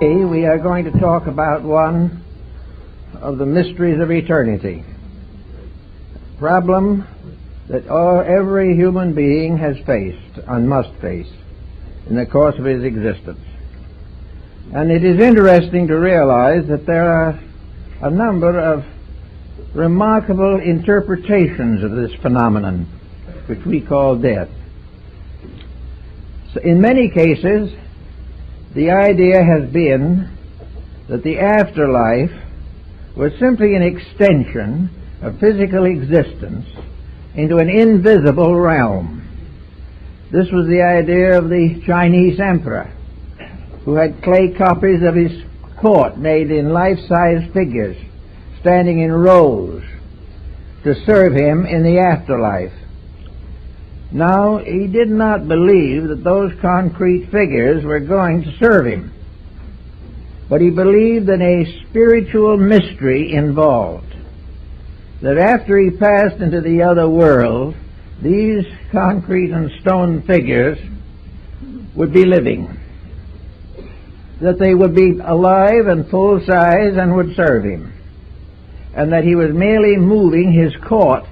Today we are going to talk about one of the mysteries of eternity, a problem that every human being has faced and must face in the course of his existence. And it is interesting to realize that there are a number of remarkable interpretations of this phenomenon, which we call death. So in many cases, the idea has been that the afterlife was simply an extension of physical existence into an invisible realm. This was the idea of the Chinese emperor, who had clay copies of his court made in life-size figures, standing in rows to serve him in the afterlife. Now, he did not believe that those concrete figures were going to serve him, but he believed in a spiritual mystery involved, that after he passed into the other world, these concrete and stone figures would be living, that they would be alive and full size and would serve him, and that he was merely moving his court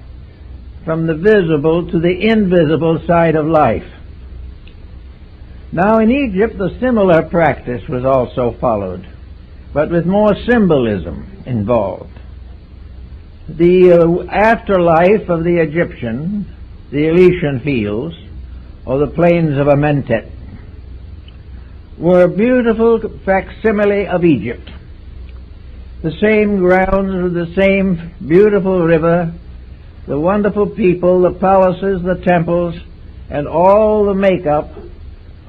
from the visible to the invisible side of life. Now in Egypt a similar practice was also followed, but with more symbolism involved. The afterlife of the Egyptian, the Elysian fields, or the plains of Amentet, were a beautiful facsimile of Egypt. The same grounds with the same beautiful river, the wonderful people, the palaces, the temples, and all the makeup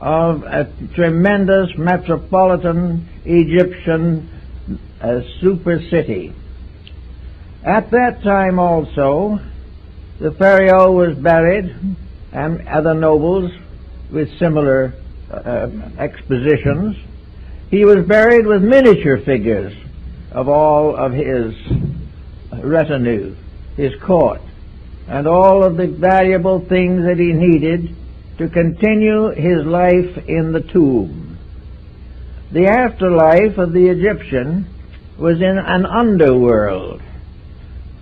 of a tremendous metropolitan Egyptian super city. At that time also, the pharaoh was buried, and other nobles with similar expositions. He was buried with miniature figures of all of his retinue, his court, and all of the valuable things that he needed to continue his life in the tomb. The afterlife of the Egyptian was in an underworld,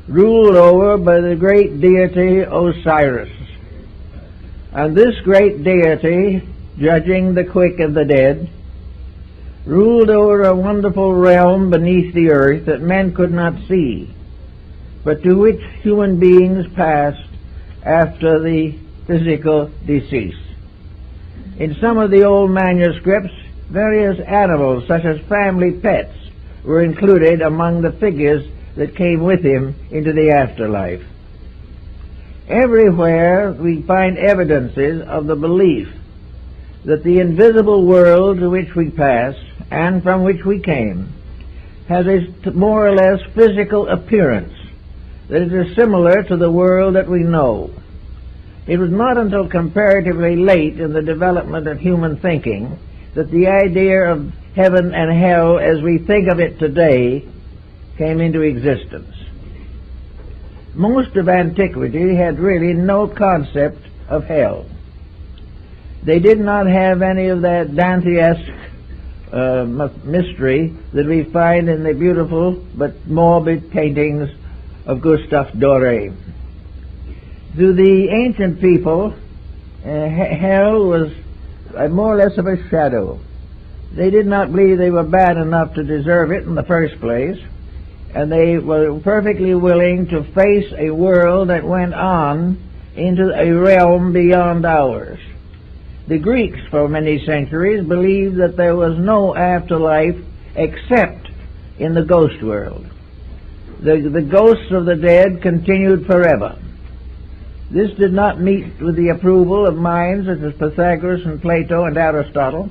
ruled over by the great deity Osiris. And this great deity, judging the quick and the dead, ruled over a wonderful realm beneath the earth that men could not see, but to which human beings passed after the physical decease. In some of the old manuscripts, various animals, such as family pets, were included among the figures that came with him into the afterlife. Everywhere we find evidences of the belief that the invisible world to which we pass and from which we came has a more or less physical appearance, that it is similar to the world that we know. It was not until comparatively late in the development of human thinking that the idea of heaven and hell as we think of it today came into existence. Most of antiquity had really no concept of hell. They did not have any of that Dantesque mystery that we find in the beautiful but morbid paintings of Gustave Doré. To the ancient people, hell was more or less of a shadow. They did not believe they were bad enough to deserve it in the first place, and they were perfectly willing to face a world that went on into a realm beyond ours. The Greeks, for many centuries, believed that there was no afterlife except in the ghost world. The ghosts of the dead continued forever. This did not meet with the approval of minds such as Pythagoras and Plato and Aristotle,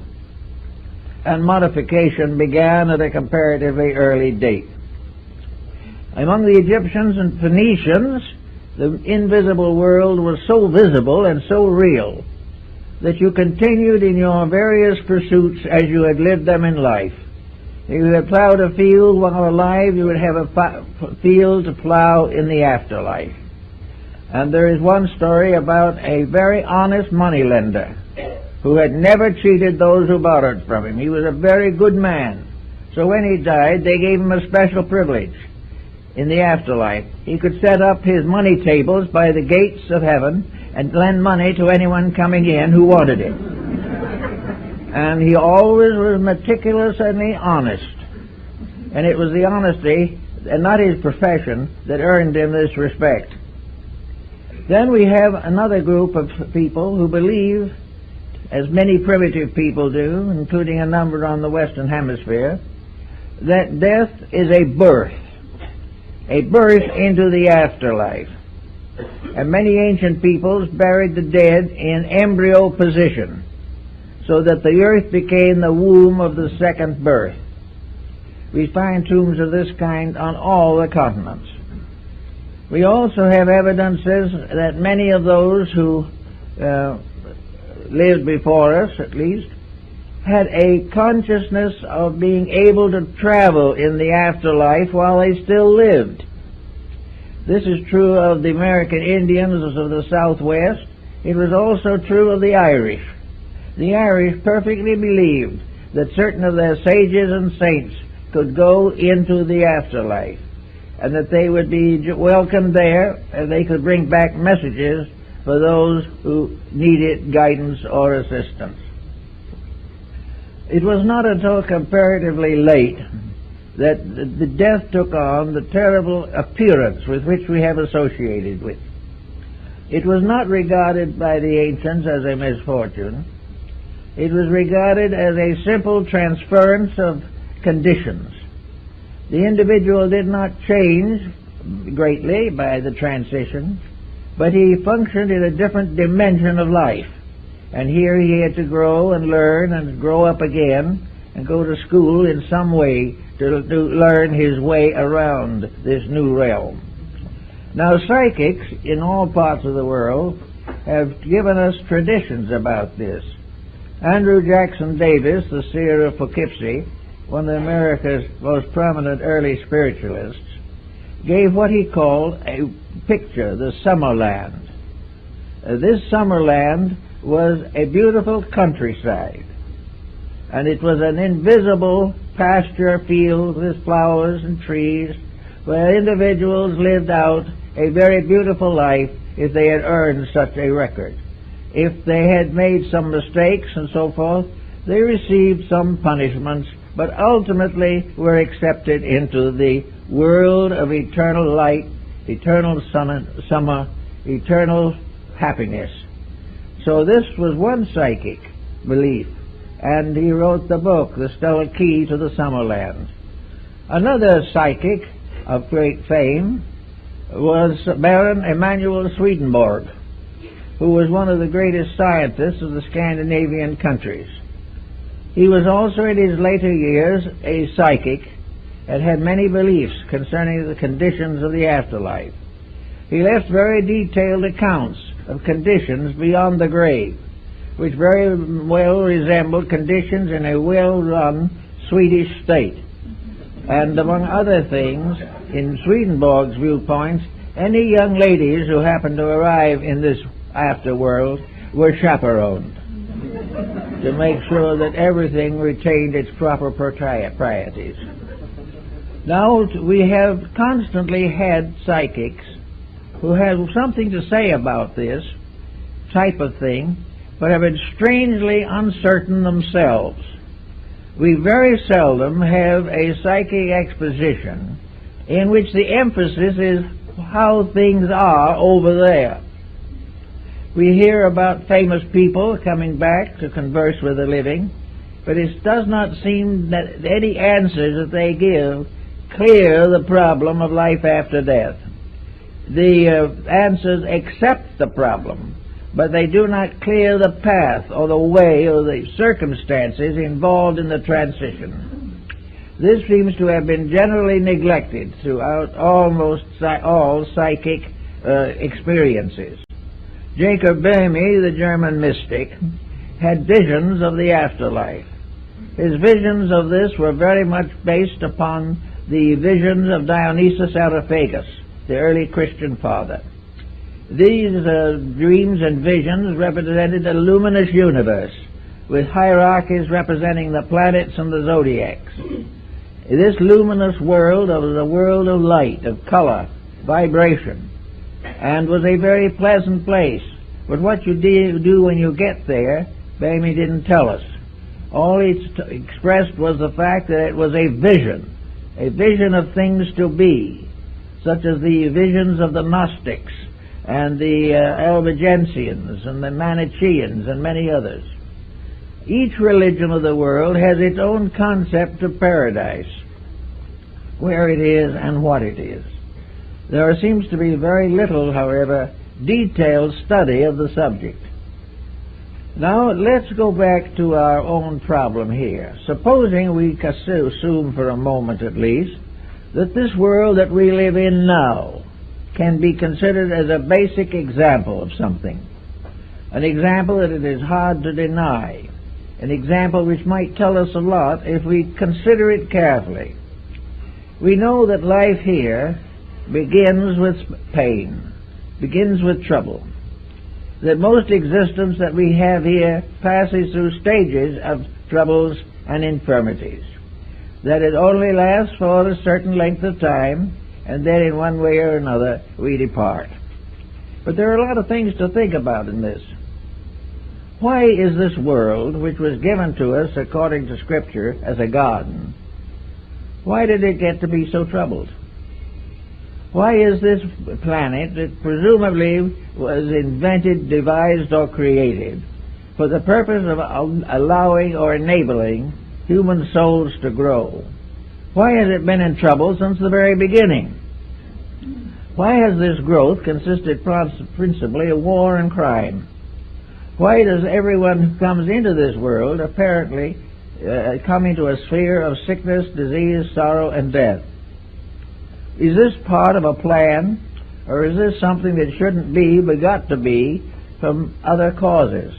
and modification began at a comparatively early date. Among the Egyptians and Phoenicians, the invisible world was so visible and so real that you continued in your various pursuits as you had lived them in life. If you had plowed a field while alive, you would have a field to plow in the afterlife. And there is one story about a very honest moneylender who had never cheated those who borrowed from him. He was a very good man. So when he died, they gave him a special privilege in the afterlife. He could set up his money tables by the gates of heaven and lend money to anyone coming in who wanted it. And he always was meticulous and honest. And it was the honesty, and not his profession, that earned him this respect. Then we have another group of people who believe, as many primitive people do, including a number on the Western Hemisphere, that death is a birth into the afterlife. And many ancient peoples buried the dead in embryo position, so that the earth became the womb of the second birth. We find tombs of this kind on all the continents. We also have evidences that many of those who lived before us, at least, had a consciousness of being able to travel in the afterlife while they still lived. This is true of the American Indians of the Southwest. It was also true of the Irish. The Irish perfectly believed that certain of their sages and saints could go into the afterlife, and that they would be welcomed there, and they could bring back messages for those who needed guidance or assistance. It was not until comparatively late that the death took on the terrible appearance with which we have associated with. It was not regarded by the ancients as a misfortune. It was regarded as a simple transference of conditions. The individual did not change greatly by the transition, but he functioned in a different dimension of life. And here he had to grow and learn and grow up again and go to school in some way to learn his way around this new realm. Now, psychics in all parts of the world have given us traditions about this. Andrew Jackson Davis, the seer of Poughkeepsie, one of America's most prominent early spiritualists, gave what he called a picture, the Summerland. This Summerland was a beautiful countryside, and it was an invisible pasture field with flowers and trees where individuals lived out a very beautiful life if they had earned such a record. If they had made some mistakes and so forth, they received some punishments, but ultimately were accepted into the world of eternal light, eternal summer, eternal happiness. So this was one psychic belief, and he wrote the book, The Stellar Key to the Summerland. Another psychic of great fame was Baron Emanuel Swedenborg, who was one of the greatest scientists of the Scandinavian countries. He was also in his later years a psychic and had many beliefs concerning the conditions of the afterlife. He left very detailed accounts of conditions beyond the grave, which very well resembled conditions in a well-run Swedish state. And among other things, in Swedenborg's viewpoints, any young ladies who happened to arrive in this afterworld were chaperoned to make sure that everything retained its proper proprieties. Now, we have constantly had psychics who have something to say about this type of thing, but have been strangely uncertain themselves. We very seldom have a psychic exposition in which the emphasis is how things are over there. We hear about famous people coming back to converse with the living, but it does not seem that any answers that they give clear the problem of life after death. The answers accept the problem, but they do not clear the path or the way or the circumstances involved in the transition. This seems to have been generally neglected throughout almost all psychic experiences. Jacob Boehme, the German mystic, had visions of the afterlife. His visions of this were very much based upon the visions of Dionysius Areopagus, the early Christian father. These dreams and visions represented a luminous universe with hierarchies representing the planets and the zodiacs. This luminous world was a world of light, of color, vibration, and was a very pleasant place. But what you do when you get there, Bamey didn't tell us. All he expressed was the fact that it was a vision of things to be, such as the visions of the Gnostics and the Albigensians and the Manichaeans and many others. Each religion of the world has its own concept of paradise, where it is and what it is. There seems to be very little, however, detailed study of the subject. Now, let's go back to our own problem here. Supposing we assume for a moment at least that this world that we live in now can be considered as a basic example of something, an example that it is hard to deny, an example which might tell us a lot if we consider it carefully. We know that life here begins with pain, begins with trouble, that most existence that we have here passes through stages of troubles and infirmities, that it only lasts for a certain length of time, and then in one way or another we depart. But there are a lot of things to think about in this. Why is this world, which was given to us according to Scripture as a garden, why did it get to be so troubled? Why is this planet, that presumably was invented, devised, or created for the purpose of allowing or enabling human souls to grow, why has it been in trouble since the very beginning? Why has this growth consisted principally of war and crime? Why does everyone who comes into this world apparently come into a sphere of sickness, disease, sorrow, and death? Is this part of a plan, or is this something that shouldn't be but got to be from other causes?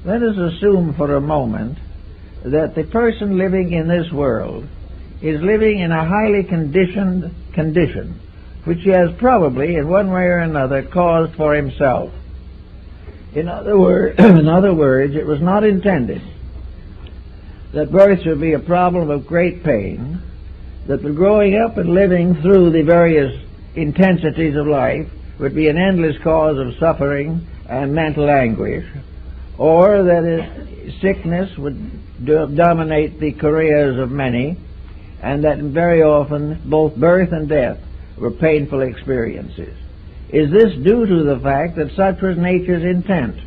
Let us assume for a moment that the person living in this world is living in a highly conditioned condition, which he has probably, in one way or another, caused for himself. In other words, it was not intended that birth should be a problem of great pain, that the growing up and living through the various intensities of life would be an endless cause of suffering and mental anguish, or that sickness would dominate the careers of many, and that very often both birth and death were painful experiences. Is this due to the fact that such was nature's intent?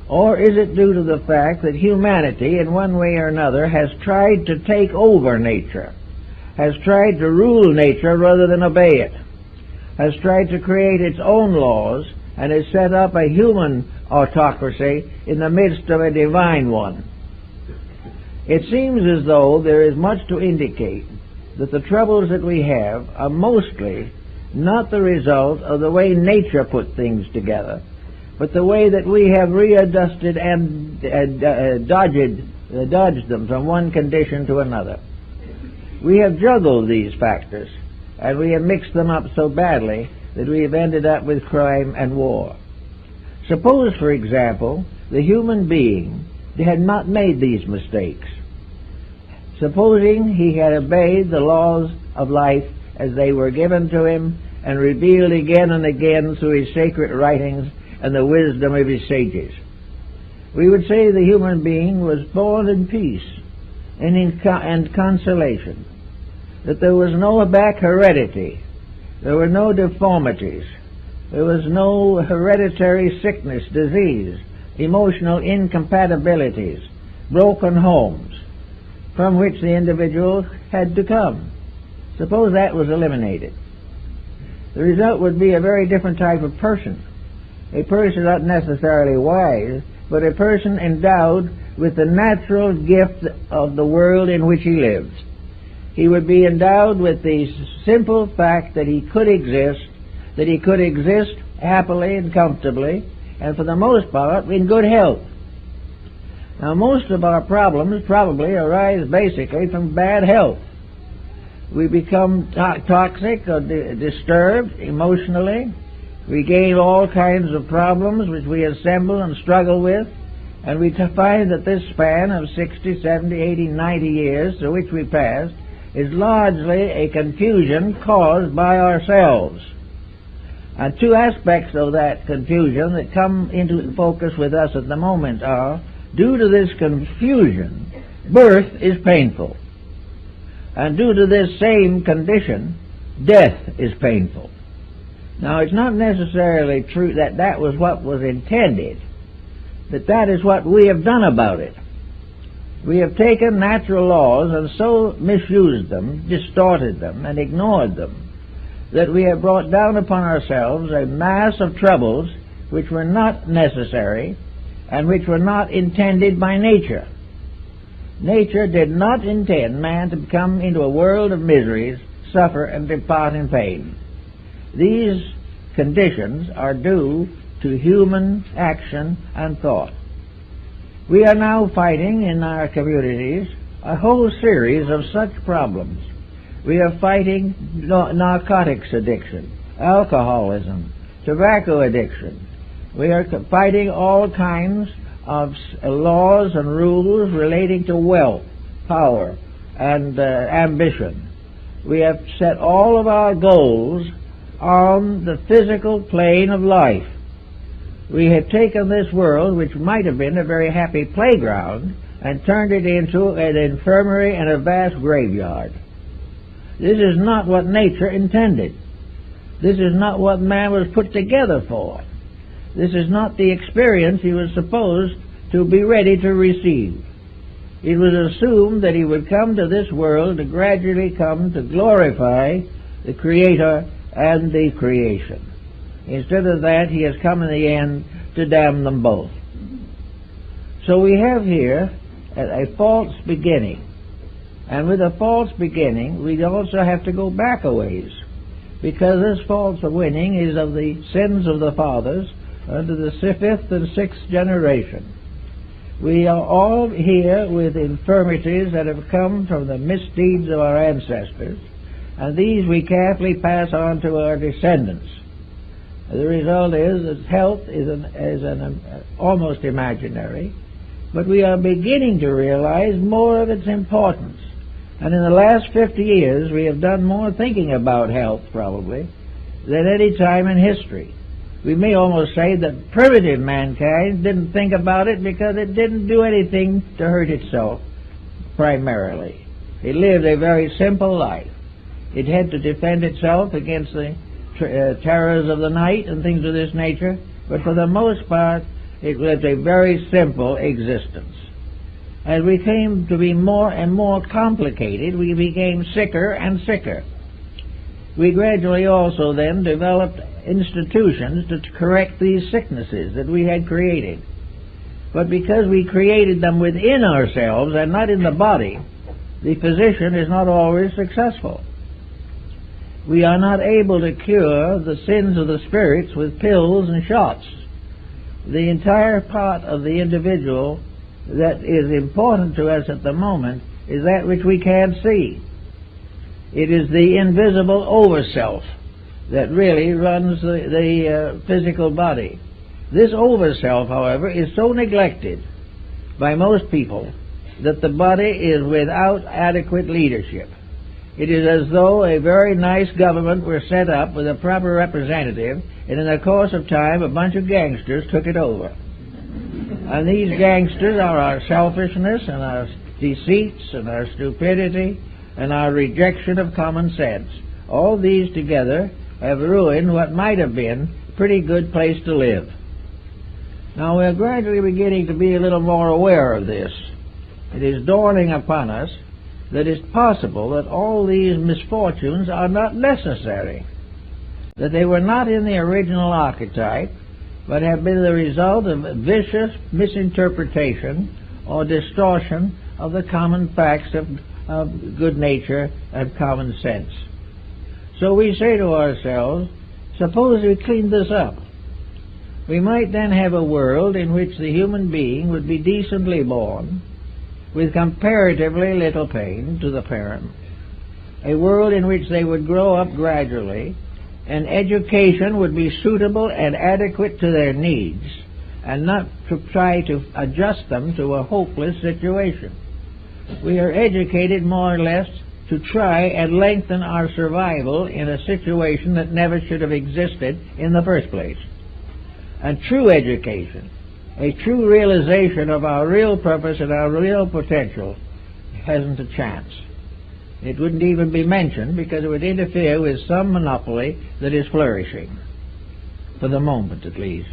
Or is it due to the fact that humanity, in one way or another, has tried to take over nature, has tried to rule nature rather than obey it, has tried to create its own laws, and has set up a human autocracy in the midst of a divine one? It seems as though there is much to indicate that the troubles that we have are mostly not the result of the way nature put things together, but the way that we have readjusted and dodged them from one condition to another. We have juggled these factors, and we have mixed them up so badly that we have ended up with crime and war. Suppose, for example, the human being had not made these mistakes. Supposing he had obeyed the laws of life as they were given to him and revealed again and again through his sacred writings and the wisdom of his sages, we would say the human being was born in peace and in consolation, that there was no back heredity, there were no deformities, there was no hereditary sickness, disease, emotional incompatibilities, broken homes, from which the individual had to come. Suppose that was eliminated. The result would be a very different type of person. A person not necessarily wise, but a person endowed with the natural gift of the world in which he lives. He would be endowed with the simple fact that he could exist happily and comfortably, and for the most part in good health. Now, most of our problems probably arise basically from bad health. We become toxic or disturbed emotionally. We gain all kinds of problems which we assemble and struggle with, And we find that this span of 60, 70, 80, 90 years through which we passed is largely a confusion caused by ourselves. And two aspects of that confusion that come into focus with us at the moment are, due to this confusion, birth is painful. And due to this same condition, death is painful. Now, it's not necessarily true that that was what was intended, but that is what we have done about it. We have taken natural laws and so misused them, distorted them, and ignored them, that we have brought down upon ourselves a mass of troubles which were not necessary and which were not intended by nature. Nature did not intend man to come into a world of miseries, suffer, and depart in pain. These conditions are due to human action and thought. We are now fighting in our communities a whole series of such problems. We are fighting narcotics addiction, alcoholism, tobacco addiction. We are fighting all kinds of laws and rules relating to wealth, power, and ambition. We have set all of our goals on the physical plane of life. We have taken this world, which might have been a very happy playground, and turned it into an infirmary and a vast graveyard. This is not what nature intended. This is not what man was put together for. This is not the experience he was supposed to be ready to receive. It was assumed that he would come to this world to gradually come to glorify the Creator and the creation. Instead of that, he has come in the end to damn them both. So we have here a false beginning. And with a false beginning, we also have to go back a ways, because this false beginning is of the sins of the fathers unto the fifth and sixth generation. We are all here with infirmities that have come from the misdeeds of our ancestors, and these we carefully pass on to our descendants. The result is that health is almost imaginary, but we are beginning to realize more of its importance. And in the last 50 years, we have done more thinking about health, probably, than any time in history. We may almost say that primitive mankind didn't think about it because it didn't do anything to hurt itself, primarily. It lived a very simple life. It had to defend itself against the terrors of the night and things of this nature, but for the most part, it lived a very simple existence. As we came to be more and more complicated, we became sicker and sicker. We gradually also then developed institutions to correct these sicknesses that we had created. But because we created them within ourselves and not in the body, the physician is not always successful. We are not able to cure the sins of the spirits with pills and shots. The entire part of the individual that is important to us at the moment is that which we can't see. It is the invisible over-self that really runs the physical body. This over-self, however, is so neglected by most people that the body is without adequate leadership. It is as though a very nice government were set up with a proper representative, and in the course of time a bunch of gangsters took it over. And these gangsters are our selfishness and our deceits and our stupidity and our rejection of common sense. All these together have ruined what might have been a pretty good place to live. Now we're gradually beginning to be a little more aware of this. It is dawning upon us that it's possible that all these misfortunes are not necessary, that they were not in the original archetype, but have been the result of vicious misinterpretation or distortion of the common facts of good nature and common sense. So we say to ourselves, suppose we clean this up. We might then have a world in which the human being would be decently born, with comparatively little pain to the parent, a world in which they would grow up gradually, and education would be suitable and adequate to their needs, and not to try to adjust them to a hopeless situation. We are educated more or less to try and lengthen our survival in a situation that never should have existed in the first place. And true education, a true realization of our real purpose and our real potential, hasn't a chance. It wouldn't even be mentioned because it would interfere with some monopoly that is flourishing, for the moment at least.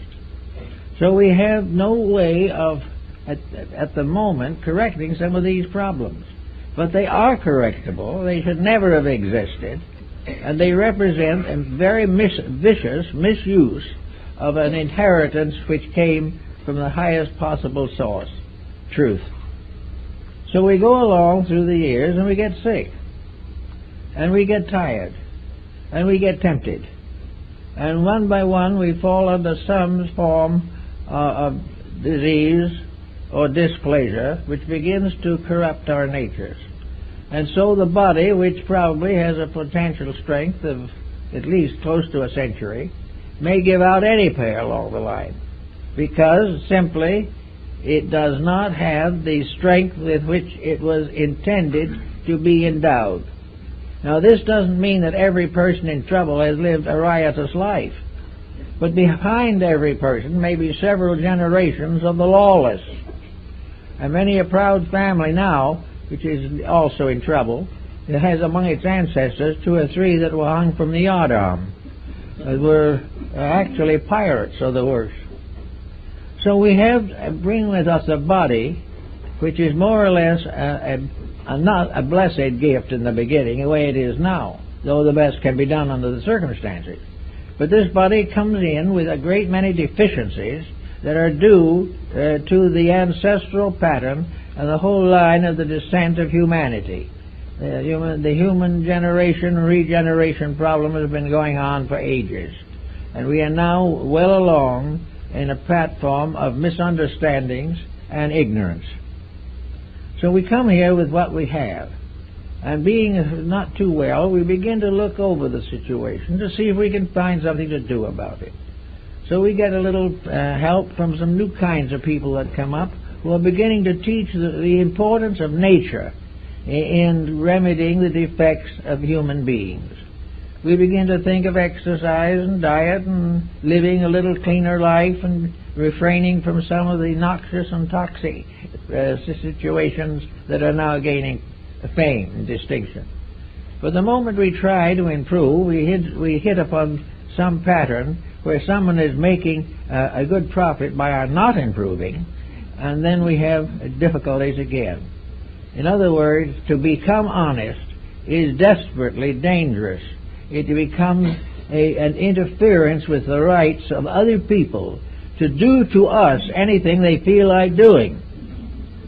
So we have no way of, at the moment, correcting some of these problems. But they are correctable. They should never have existed. And they represent a very vicious misuse of an inheritance which came from the highest possible source, truth. So we go along through the years and we get sick. And we get tired. And we get tempted. And one by one we fall under some form of disease or displeasure which begins to corrupt our natures. And so the body, which probably has a potential strength of at least close to a century, may give out any pair along the line, because simply it does not have the strength with which it was intended to be endowed. Now, this doesn't mean that every person in trouble has lived a riotous life, but behind every person may be several generations of the lawless. And many a proud family now, which is also in trouble, it has among its ancestors 2 or 3 that were hung from the yardarm, that were actually pirates of the worst. So we bring with us a body which is more or less not a blessed gift in the beginning, the way it is now, though the best can be done under the circumstances. But this body comes in with a great many deficiencies that are due to the ancestral pattern and the whole line of the descent of humanity. The human generation regeneration problem has been going on for ages, and we are now well along in a platform of misunderstandings and ignorance. So we come here with what we have, and being not too well, we begin to look over the situation to see if we can find something to do about it. So we get a little help from some new kinds of people that come up who are beginning to teach the importance of nature in remedying the defects of human beings. We begin to think of exercise and diet and living a little cleaner life and refraining from some of the noxious and toxic situations that are now gaining fame and distinction. But the moment we try to improve, we hit upon some pattern where someone is making a good profit by our not improving, and then we have difficulties again. In other words, to become honest is desperately dangerous. It becomes an interference with the rights of other people to do to us anything they feel like doing,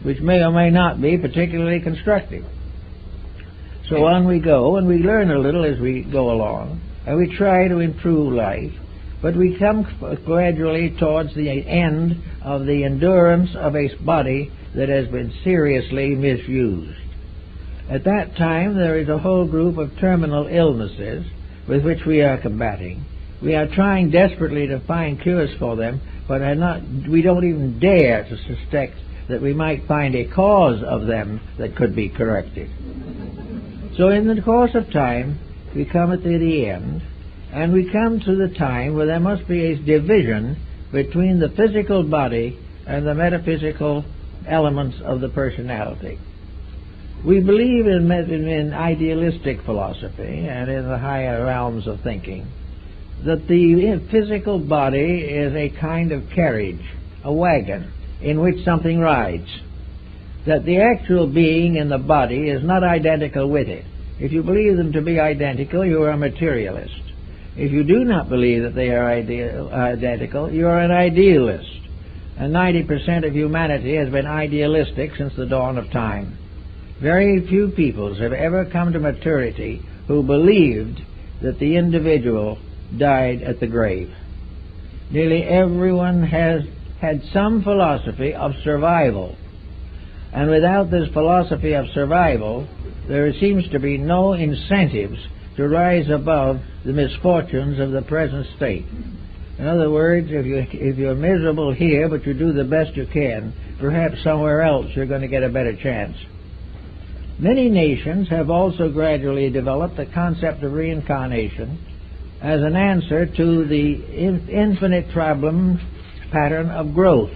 which may or may not be particularly constructive. So on we go, and we learn a little as we go along, and we try to improve life, but we come gradually towards the end of the endurance of a body that has been seriously misused. At that time, there is a whole group of terminal illnesses with which we are combating. We are trying desperately to find cures for them, but we don't even dare to suspect that we might find a cause of them that could be corrected. So in the course of time, we come at the end, and we come to the time where there must be a division between the physical body and the metaphysical elements of the personality. We believe in idealistic philosophy and in the higher realms of thinking that the physical body is a kind of carriage, a wagon, in which something rides. That the actual being in the body is not identical with it. If you believe them to be identical, you are a materialist. If you do not believe that they are identical, you are an idealist. And 90% of humanity has been idealistic since the dawn of time. Very few peoples have ever come to maturity who believed that the individual died at the grave. Nearly everyone has had some philosophy of survival. And without this philosophy of survival, there seems to be no incentives to rise above the misfortunes of the present state. In other words, if you're miserable here, but you do the best you can, perhaps somewhere else you're going to get a better chance. Many nations have also gradually developed the concept of reincarnation as an answer to the infinite problem pattern of growth.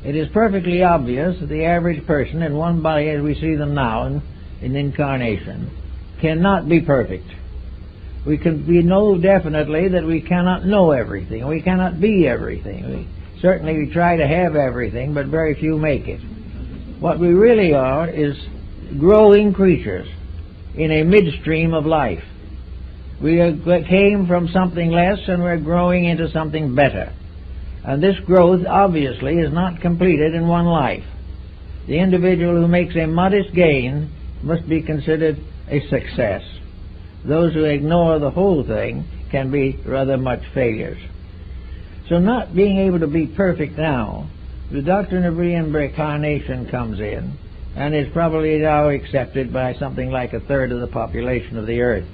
It is perfectly obvious that the average person in one body as we see them now in incarnation cannot be perfect. We know definitely that we cannot know everything. We cannot be everything. We try to have everything, but very few make it. What we really are is growing creatures in a midstream of life. We came from something less and we're growing into something better. And this growth obviously is not completed in one life. The individual who makes a modest gain must be considered a success. Those who ignore the whole thing can be rather much failures. So not being able to be perfect now, the doctrine of reincarnation comes in and is probably now accepted by something like a third of the population of the earth.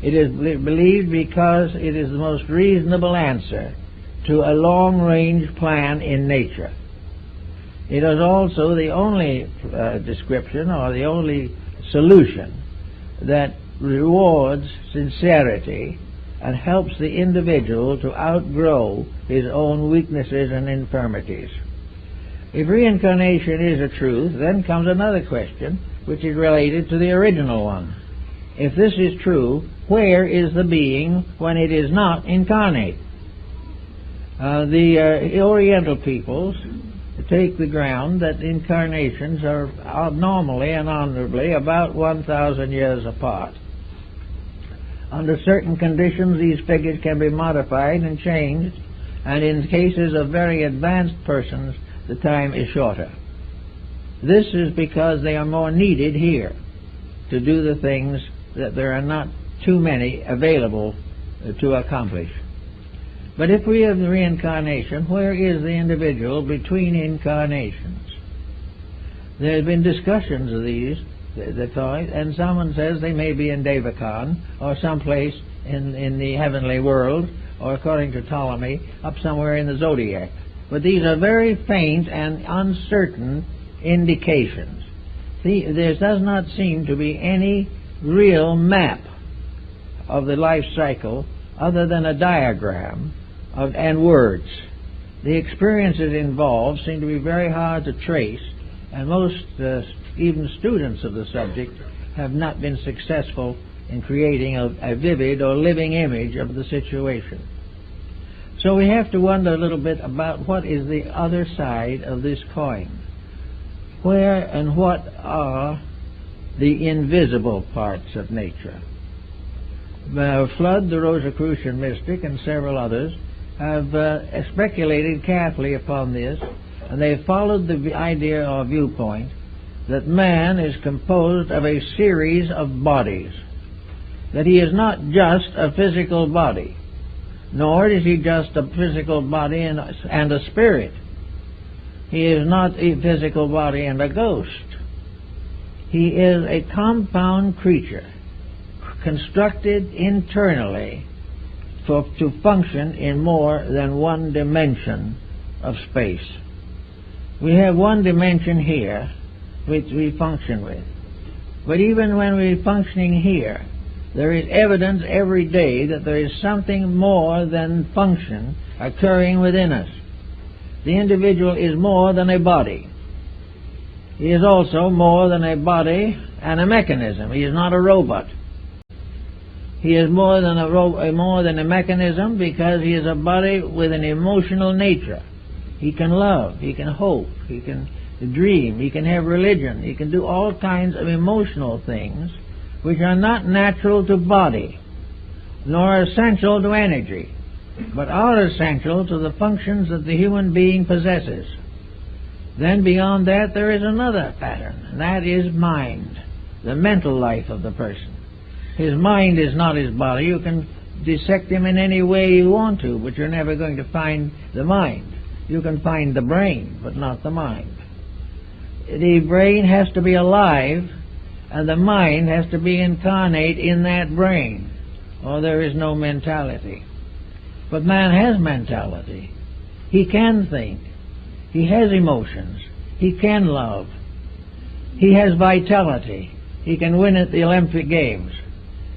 It is believed because it is the most reasonable answer to a long-range plan in nature. It is also the only description or the only solution that rewards sincerity and helps the individual to outgrow his own weaknesses and infirmities. If reincarnation is a truth, then comes another question which is related to the original one. If this is true, where is the being when it is not incarnate? The Oriental peoples take the ground that incarnations are normally and honorably about 1,000 years apart. Under certain conditions, these figures can be modified and changed, and in cases of very advanced persons, the time is shorter. This is because they are more needed here to do the things that there are not too many available to accomplish. But if we have the reincarnation, where is the individual between incarnations? There have been discussions of these, and someone says they may be in Devakan or someplace in the heavenly world, or according to Ptolemy, up somewhere in the zodiac. But these are very faint and uncertain indications. There does not seem to be any real map of the life cycle other than a diagram and words. The experiences involved seem to be very hard to trace, and most even students of the subject have not been successful in creating a vivid or living image of the situation. So we have to wonder a little bit about what is the other side of this coin. Where and what are the invisible parts of nature? Flood, the Rosicrucian mystic, and several others have speculated carefully upon this, and they followed the idea or viewpoint that man is composed of a series of bodies, that he is not just a physical body, nor is he just a physical body and a spirit. He is not a physical body and a ghost. He is a compound creature constructed internally to function in more than one dimension of space. We have one dimension here which we function with. But even when we're functioning here, there is evidence every day that there is something more than function occurring within us. The individual is more than a body. He is also more than a body and a mechanism. He is not a robot. He is more than a mechanism because he is a body with an emotional nature. He can love, he can hope, he can dream, he can have religion, he can do all kinds of emotional things which are not natural to body, nor essential to energy, but are essential to the functions that the human being possesses. Then beyond that there is another pattern, and that is mind, the mental life of the person. His mind is not his body. You can dissect him in any way you want to, but you're never going to find the mind. You can find the brain, but not the mind. The brain has to be alive, and the mind has to be incarnate in that brain, or there is no mentality. But man has mentality. He can think. He has emotions. He can love. He has vitality. He can win at the Olympic Games.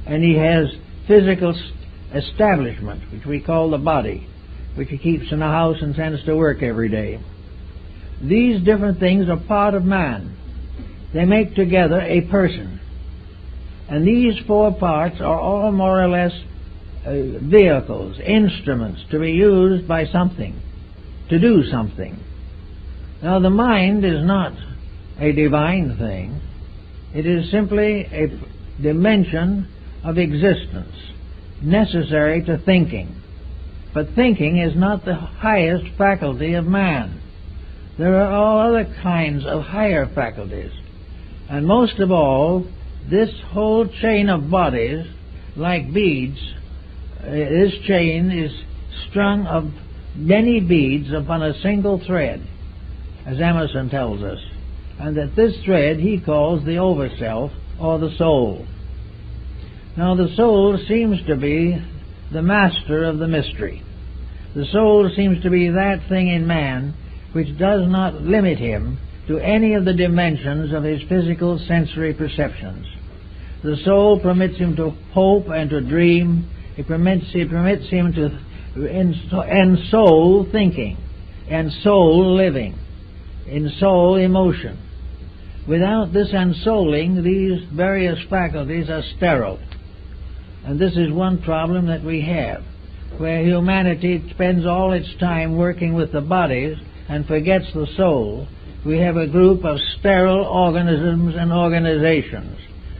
And he has physical establishment, which we call the body, which he keeps in a house and sends to work every day. These different things are part of man. They make together a person. And these four parts are all more or less vehicles, instruments to be used by something, to do something. Now the mind is not a divine thing. It is simply a dimension of existence necessary to thinking. But thinking is not the highest faculty of man. There are all other kinds of higher faculties. And most of all, this whole chain of bodies, like beads, this chain is strung of many beads upon a single thread, as Emerson tells us, and that this thread he calls the overself, or the soul. Now the soul seems to be the master of the mystery. The soul seems to be that thing in man which does not limit him to any of the dimensions of his physical sensory perceptions. The soul permits him to hope and to dream. It permits him to ensoul thinking, ensoul living, ensoul emotion. Without this ensouling, these various faculties are sterile. And this is one problem that we have, where humanity spends all its time working with the bodies and forgets the soul. We have a group of sterile organisms and organizations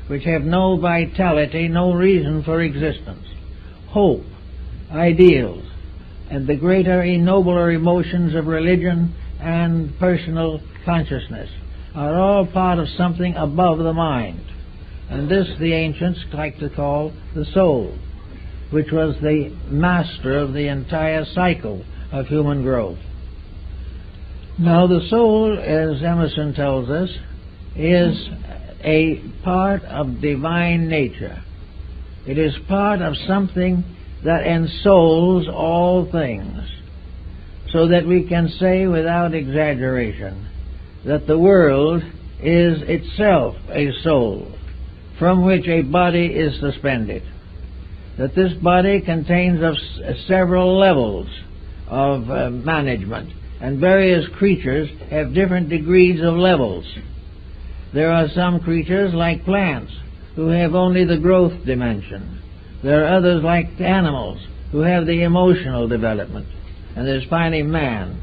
which have no vitality, no reason for existence. Hope, ideals, and the greater, nobler emotions of religion and personal consciousness are all part of something above the mind. And this the ancients like to call the soul, which was the master of the entire cycle of human growth. Now the soul, as Emerson tells us, is a part of divine nature. It is part of something that ensouls all things, so that we can say without exaggeration that the world is itself a soul from which a body is suspended, that this body contains of several levels of management, and various creatures have different degrees of levels. There are some creatures like plants who have only the growth dimension. There are others like animals who have the emotional development. And there's finally man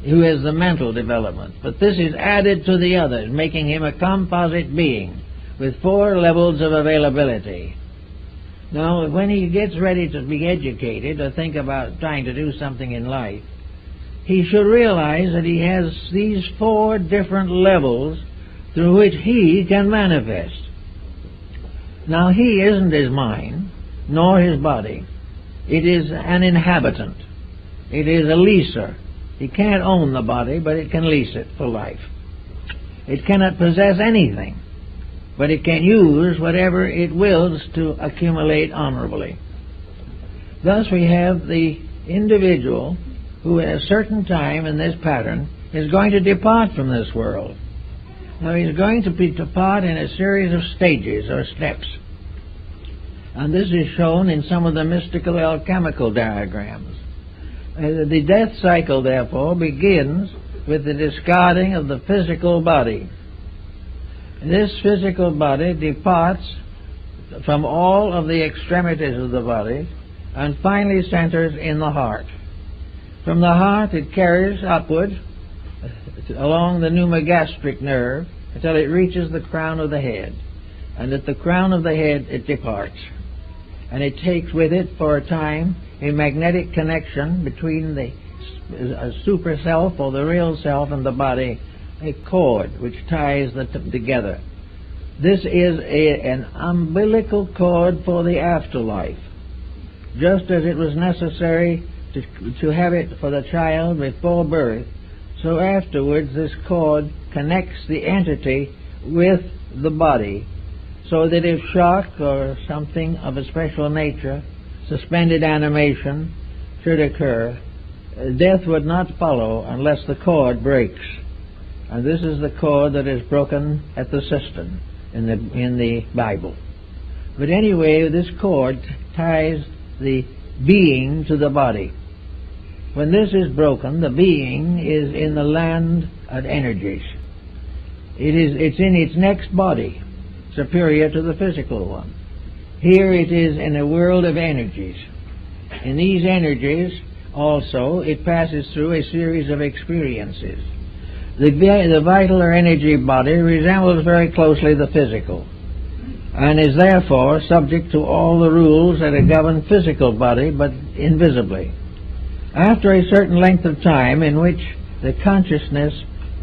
who has the mental development. But this is added to the others, making him a composite being with 4 levels of availability. Now, when he gets ready to be educated or think about trying to do something in life, he should realize that he has these 4 different levels through which he can manifest. Now, he isn't his mind, nor his body. It is an inhabitant. It is a leaser. He can't own the body, but it can lease it for life. It cannot possess anything, but it can use whatever it wills to accumulate honorably. Thus we have the individual who at a certain time in this pattern is going to depart from this world. Now he's going to depart in a series of stages or steps. And this is shown in some of the mystical alchemical diagrams. The death cycle, therefore, begins with the discarding of the physical body. This physical body departs from all of the extremities of the body and finally centers in the heart. From the heart it carries upward along the pneumogastric nerve until it reaches the crown of the head. And at the crown of the head it departs. And it takes with it for a time a magnetic connection between the super self or the real self and the body, a cord which ties them together. This is an umbilical cord for the afterlife. Just as it was necessary to have it for the child before birth, so afterwards this cord connects the entity with the body, so that if shock or something of a special nature, suspended animation, should occur, death would not follow unless the cord breaks. And this is the cord that is broken at the cistern in the Bible. But anyway, this cord ties the being to the body. When this is broken, the being is in the land of energies. It's in its next body, superior to the physical one. Here it is in a world of energies. In these energies, also, it passes through a series of experiences. The vital or energy body resembles very closely the physical, and is therefore subject to all the rules that govern physical body, but invisibly. After a certain length of time in which the consciousness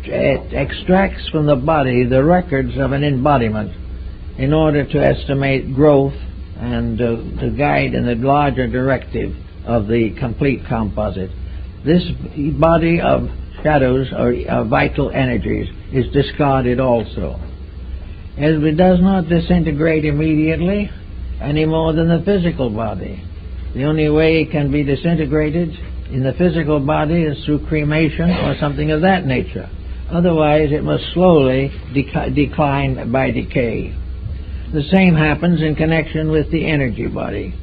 extracts from the body the records of an embodiment in order to estimate growth and to guide in the larger directive of the complete composite, this body of shadows or vital energies is discarded also. As it does not disintegrate immediately any more than the physical body. The only way it can be disintegrated in the physical body is through cremation or something of that nature. Otherwise it must slowly decline by decay. The same happens in connection with the energy body.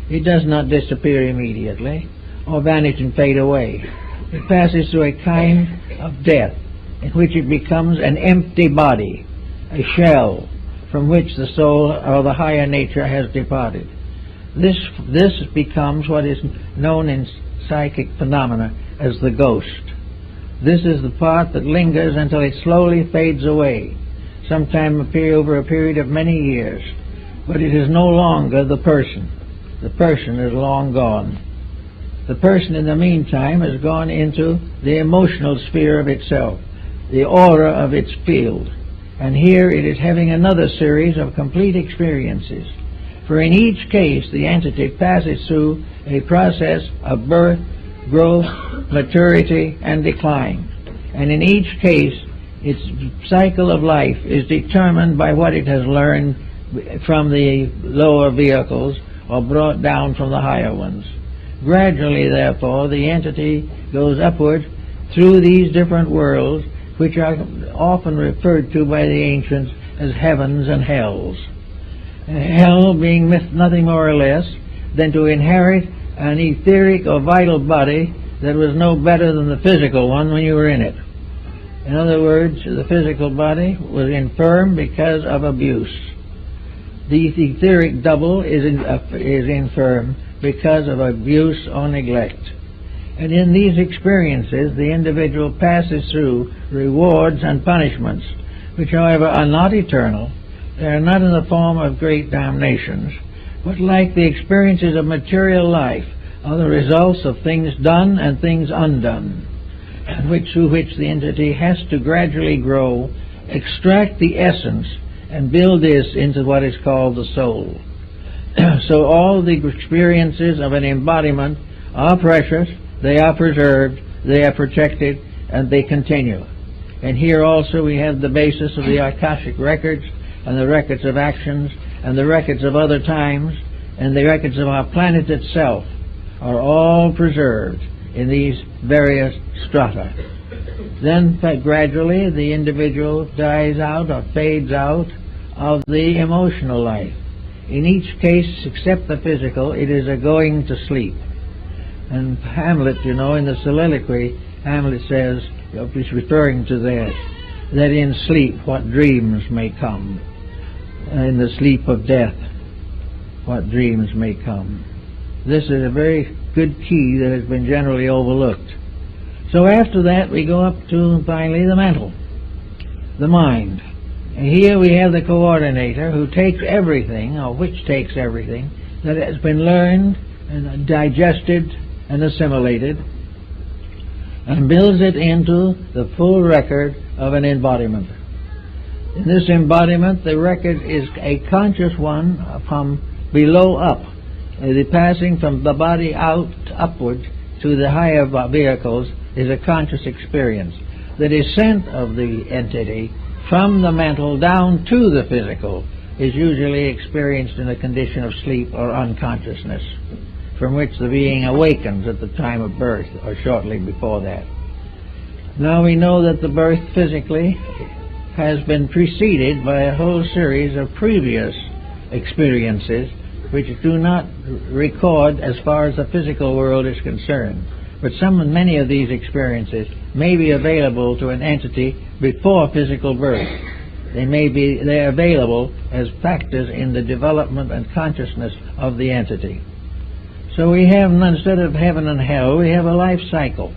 It does not disappear immediately or vanish and fade away. It passes through a kind of death in which it becomes an empty body, a shell from which the soul or the higher nature has departed. This becomes what is known in psychic phenomena as the ghost. This is the part that lingers until it slowly fades away, sometime over a period of many years. But it is no longer the person. The person is long gone. The person in the meantime has gone into the emotional sphere of itself, the aura of its field. And here it is having another series of complete experiences. For in each case the entity passes through a process of birth, growth, maturity, and decline. And in each case its cycle of life is determined by what it has learned from the lower vehicles or brought down from the higher ones. Gradually, therefore, the entity goes upward through these different worlds, which are often referred to by the ancients as heavens and hells. Hell being nothing more or less than to inherit an etheric or vital body that was no better than the physical one when you were in it. In other words, the physical body was infirm because of abuse. The etheric double is infirm because of abuse or neglect. And in these experiences, the individual passes through rewards and punishments, which, however, are not eternal. They are not in the form of great damnations, but like the experiences of material life, are the results of things done and things undone, through which the entity has to gradually grow, extract the essence, and build this into what is called the soul. So all the experiences of an embodiment are precious, they are preserved, they are protected, and they continue. And here also we have the basis of the Akashic records, and the records of actions, and the records of other times, and the records of our planet itself are all preserved in these various strata. Then gradually the individual dies out or fades out of the emotional life. In each case, except the physical, it is a going to sleep. And Hamlet, in the soliloquy, Hamlet says, he's referring to that in sleep what dreams may come. In the sleep of death, what dreams may come. This is a very good key that has been generally overlooked. So after that we go up to finally the mental, the mind. And here we have the coordinator who takes everything, or which takes everything, that has been learned and digested and assimilated, and builds it into the full record of an embodiment. In this embodiment, the record is a conscious one from below up. The passing from the body out upward to the higher vehicles is a conscious experience. The descent of the entity from the mental down to the physical is usually experienced in a condition of sleep or unconsciousness. from which the being awakens at the time of birth or shortly before that. Now we know that the birth physically has been preceded by a whole series of previous experiences which do not record as far as the physical world is concerned. But many of these experiences may be available to an entity before physical birth. They're available as factors in the development and consciousness of the entity. So we have, instead of heaven and hell, we have a life cycle.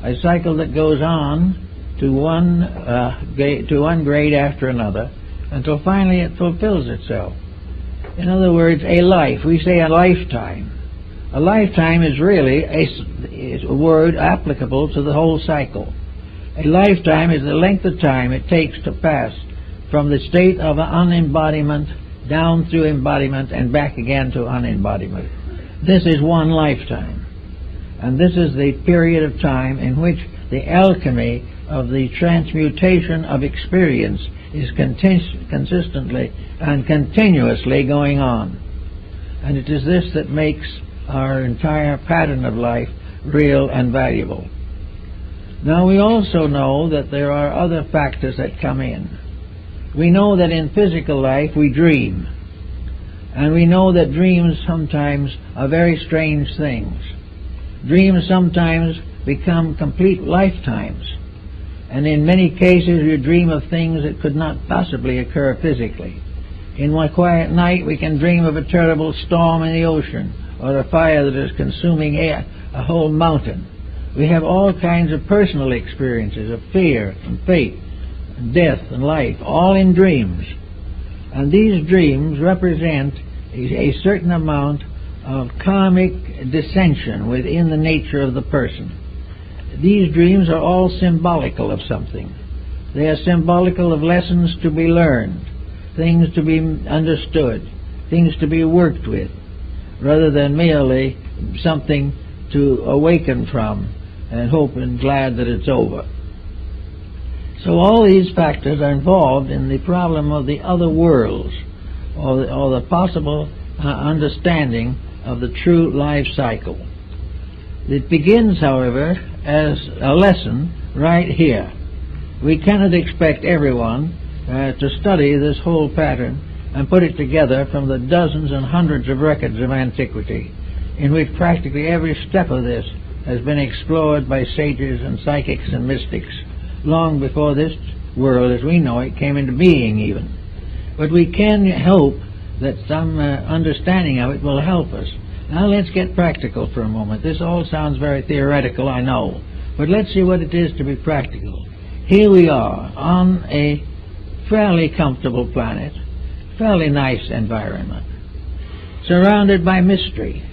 A cycle that goes on to one grade after another until finally it fulfills itself. In other words, a life. We say a lifetime. A lifetime is really a word applicable to the whole cycle. A lifetime is the length of time it takes to pass from the state of unembodiment down through embodiment and back again to unembodiment. This is one lifetime. And this is the period of time in which the alchemy of the transmutation of experience is consistently and continuously going on. And it is this that makes our entire pattern of life real and valuable. Now we also know that there are other factors that come in. We know that in physical life we dream. And we know that dreams sometimes are very strange things. Dreams sometimes become complete lifetimes. And in many cases you dream of things that could not possibly occur physically. In one quiet night we can dream of a terrible storm in the ocean, or a fire that is consuming a whole mountain. We have all kinds of personal experiences of fear and fate and death and life, all in dreams. And these dreams represent a certain amount of karmic dissension within the nature of the person. These dreams are all symbolical of something. They are symbolical of lessons to be learned, things to be understood, things to be worked with, rather than merely something to awaken from and hope and glad that it's over. So all these factors are involved in the problem of the other worlds, or the possible understanding of the true life cycle. It begins, however, as a lesson right here. We cannot expect everyone to study this whole pattern and put it together from the dozens and hundreds of records of antiquity, in which practically every step of this has been explored by sages and psychics and mystics long before this world as we know it came into being even. But we can hope that some understanding of it will help us. Now let's get practical for a moment. This all sounds very theoretical, I know, but let's see what it is to be practical. Here we are on a fairly comfortable planet, fairly nice environment, surrounded by mystery.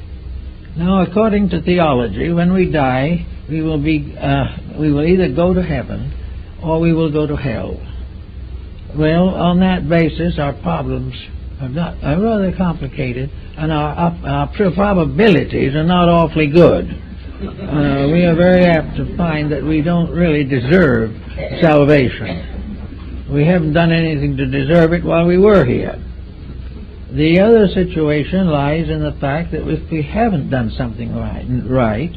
Now, according to theology, when we die, we will either go to heaven or we will go to hell. Well, on that basis, our problems are rather complicated, and our probabilities are not awfully good. We are very apt to find that we don't really deserve salvation. We haven't done anything to deserve it while we were here. The other situation lies in the fact that if we haven't done something right,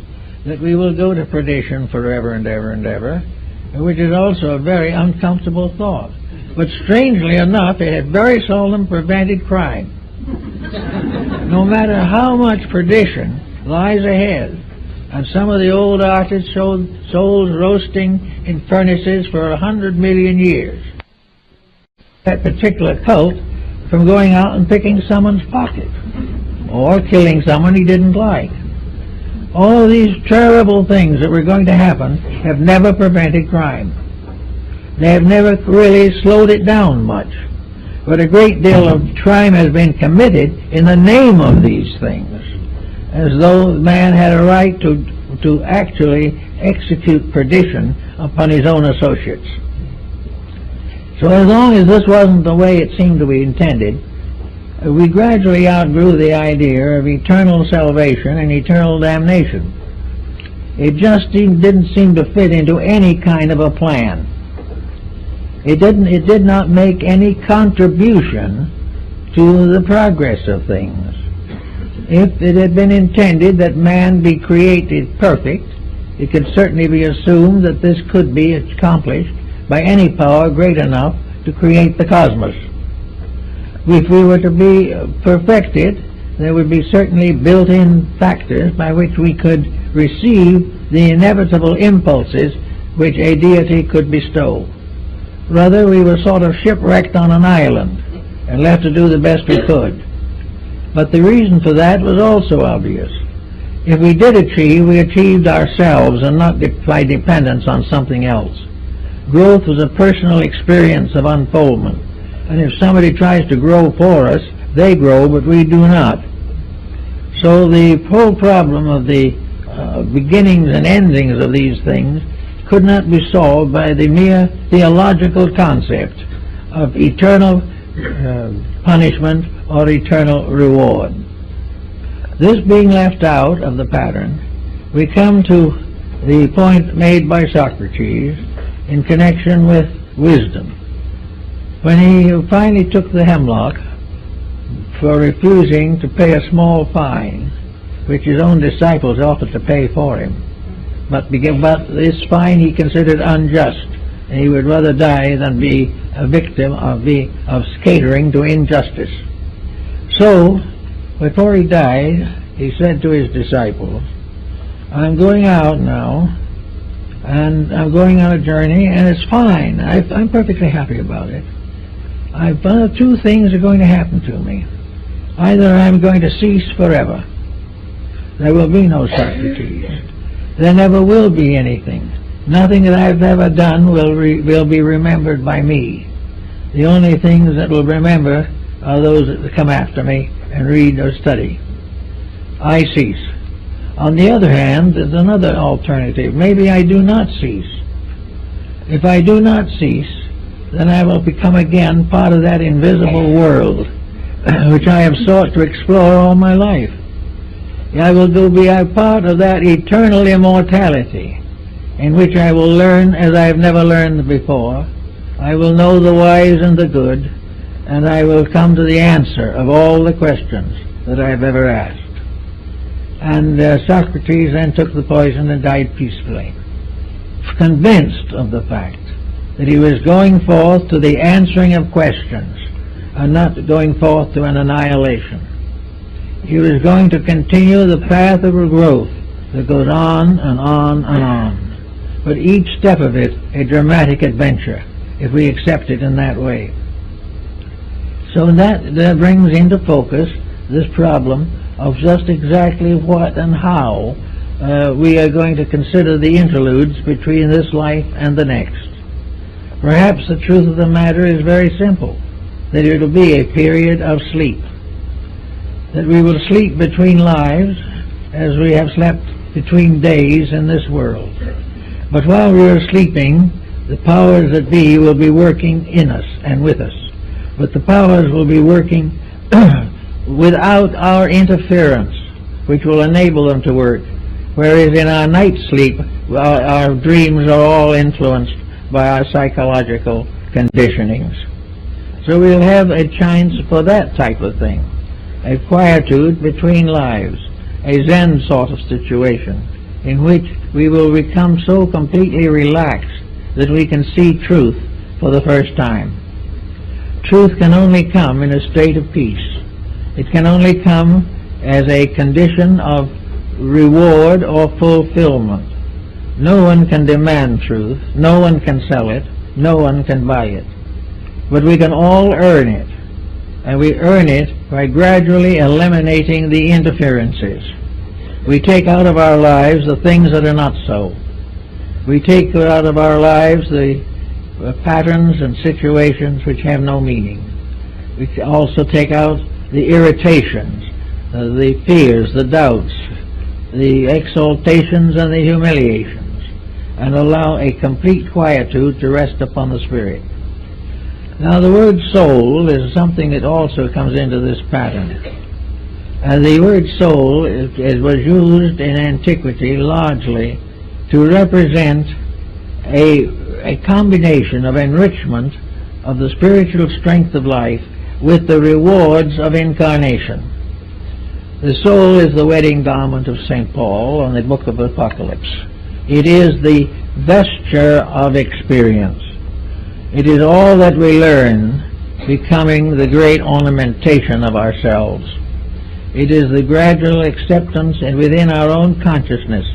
that we will go to perdition forever and ever and ever, which is also a very uncomfortable thought. But strangely enough, it has very seldom prevented crime. No matter how much perdition lies ahead, and some of the old artists showed souls roasting in furnaces for 100 million years. That particular cult from going out and picking someone's pocket, or killing someone he didn't like. All of these terrible things that were going to happen have never prevented crime. They have never really slowed it down much. But a great deal of crime has been committed in the name of these things, as though man had a right to actually execute perdition upon his own associates. So as long as this wasn't the way it seemed to be intended, we gradually outgrew the idea of eternal salvation and eternal damnation. It just didn't seem to fit into any kind of a plan. It did not make any contribution to the progress of things. If it had been intended that man be created perfect, it could certainly be assumed that this could be accomplished by any power great enough to create the cosmos. If we were to be perfected, there would be certainly built-in factors by which we could receive the inevitable impulses which a deity could bestow. Rather, we were sort of shipwrecked on an island and left to do the best we could. But the reason for that was also obvious. If we did achieve, we achieved ourselves and not by dependence on something else. Growth was a personal experience of unfoldment. And if somebody tries to grow for us, they grow, but we do not. So the whole problem of the beginnings and endings of these things could not be solved by the mere theological concept of eternal punishment or eternal reward. This being left out of the pattern, we come to the point made by Socrates in connection with wisdom. When he finally took the hemlock for refusing to pay a small fine, which his own disciples offered to pay for him, but this fine he considered unjust, and he would rather die than be a victim of catering to injustice. So, before he died, he said to his disciples, "I'm going out now, and I'm going on a journey, and it's fine. I'm perfectly happy about it. I've found two things are going to happen to me. Either I'm going to cease forever. There will be no Socrates. There never will be anything. Nothing that I've ever done will be remembered by me. The only things that will remember are those that come after me and read or study. I cease. On the other hand, there's another alternative. Maybe I do not cease. If I do not cease, then I will become again part of that invisible world which I have sought to explore all my life. I will be a part of that eternal immortality in which I will learn as I have never learned before. I will know the wise and the good, and I will come to the answer of all the questions that I have ever asked." And Socrates then took the poison and died peacefully, convinced of the fact that he was going forth to the answering of questions and not going forth to an annihilation. He was going to continue the path of growth that goes on and on and on, but each step of it a dramatic adventure, if we accept it in that way. So that brings into focus this problem of just exactly what and how we are going to consider the interludes between this life and the next. Perhaps the truth of the matter is very simple, that it will be a period of sleep, that we will sleep between lives as we have slept between days in this world. But while we are sleeping, the powers that be will be working in us and with us. But the powers will be working without our interference, which will enable them to work. Whereas in our night sleep, our dreams are all influenced by our psychological conditionings. So we'll have a chance for that type of thing, a quietude between lives, a Zen sort of situation, in which we will become so completely relaxed that we can see truth for the first time. Truth can only come in a state of peace. It can only come as a condition of reward or fulfillment. No one can demand truth, no one can sell it, no one can buy it. But we can all earn it, and we earn it by gradually eliminating the interferences. We take out of our lives the things that are not so. We take out of our lives the patterns and situations which have no meaning. We also take out the irritations, the fears, the doubts, the exaltations and the humiliations, and allow a complete quietude to rest upon the spirit. Now the word soul is something that also comes into this pattern. And the word soul was used in antiquity largely to represent a combination of enrichment of the spiritual strength of life with the rewards of incarnation. The soul is the wedding garment of St. Paul on the book of Apocalypse. It is the vesture of experience. It is all that we learn, becoming the great ornamentation of ourselves. It is the gradual acceptance and within our own consciousness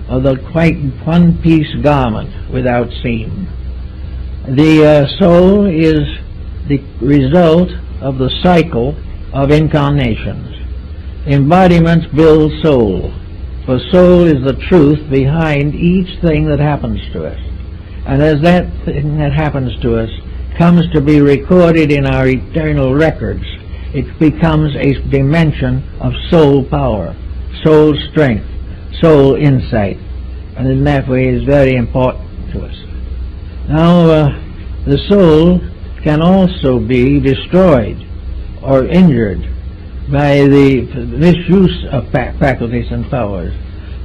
of the quite one-piece garment without seam. The soul is the result of the cycle of incarnations. Embodiments build soul, for soul is the truth behind each thing that happens to us. And as that thing that happens to us comes to be recorded in our eternal records, it becomes a dimension of soul power, soul strength, soul insight, and in that way is very important to us. Now, the soul can also be destroyed or injured by the misuse of faculties and powers,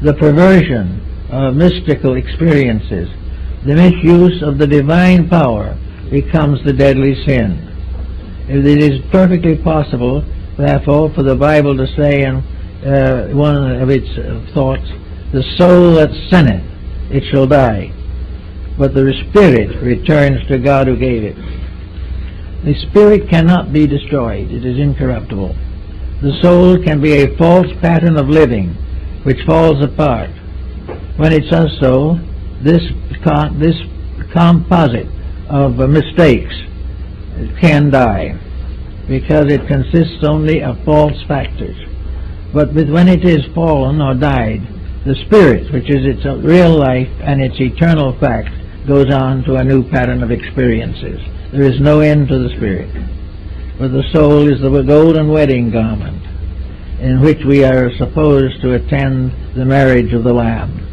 the perversion of mystical experiences, the misuse of the divine power becomes the deadly sin. It is perfectly possible, therefore, for the Bible to say in one of its thoughts, the soul that sinneth, it shall die, but the spirit returns to God who gave it. The spirit cannot be destroyed. It is incorruptible. The soul can be a false pattern of living which falls apart. When it does so, this composite of mistakes can die because it consists only of false factors. But when it is fallen or died, the spirit, which is its real life and its eternal fact, goes on to a new pattern of experiences. There is no end to the spirit. For the soul is the golden wedding garment in which we are supposed to attend the marriage of the Lamb.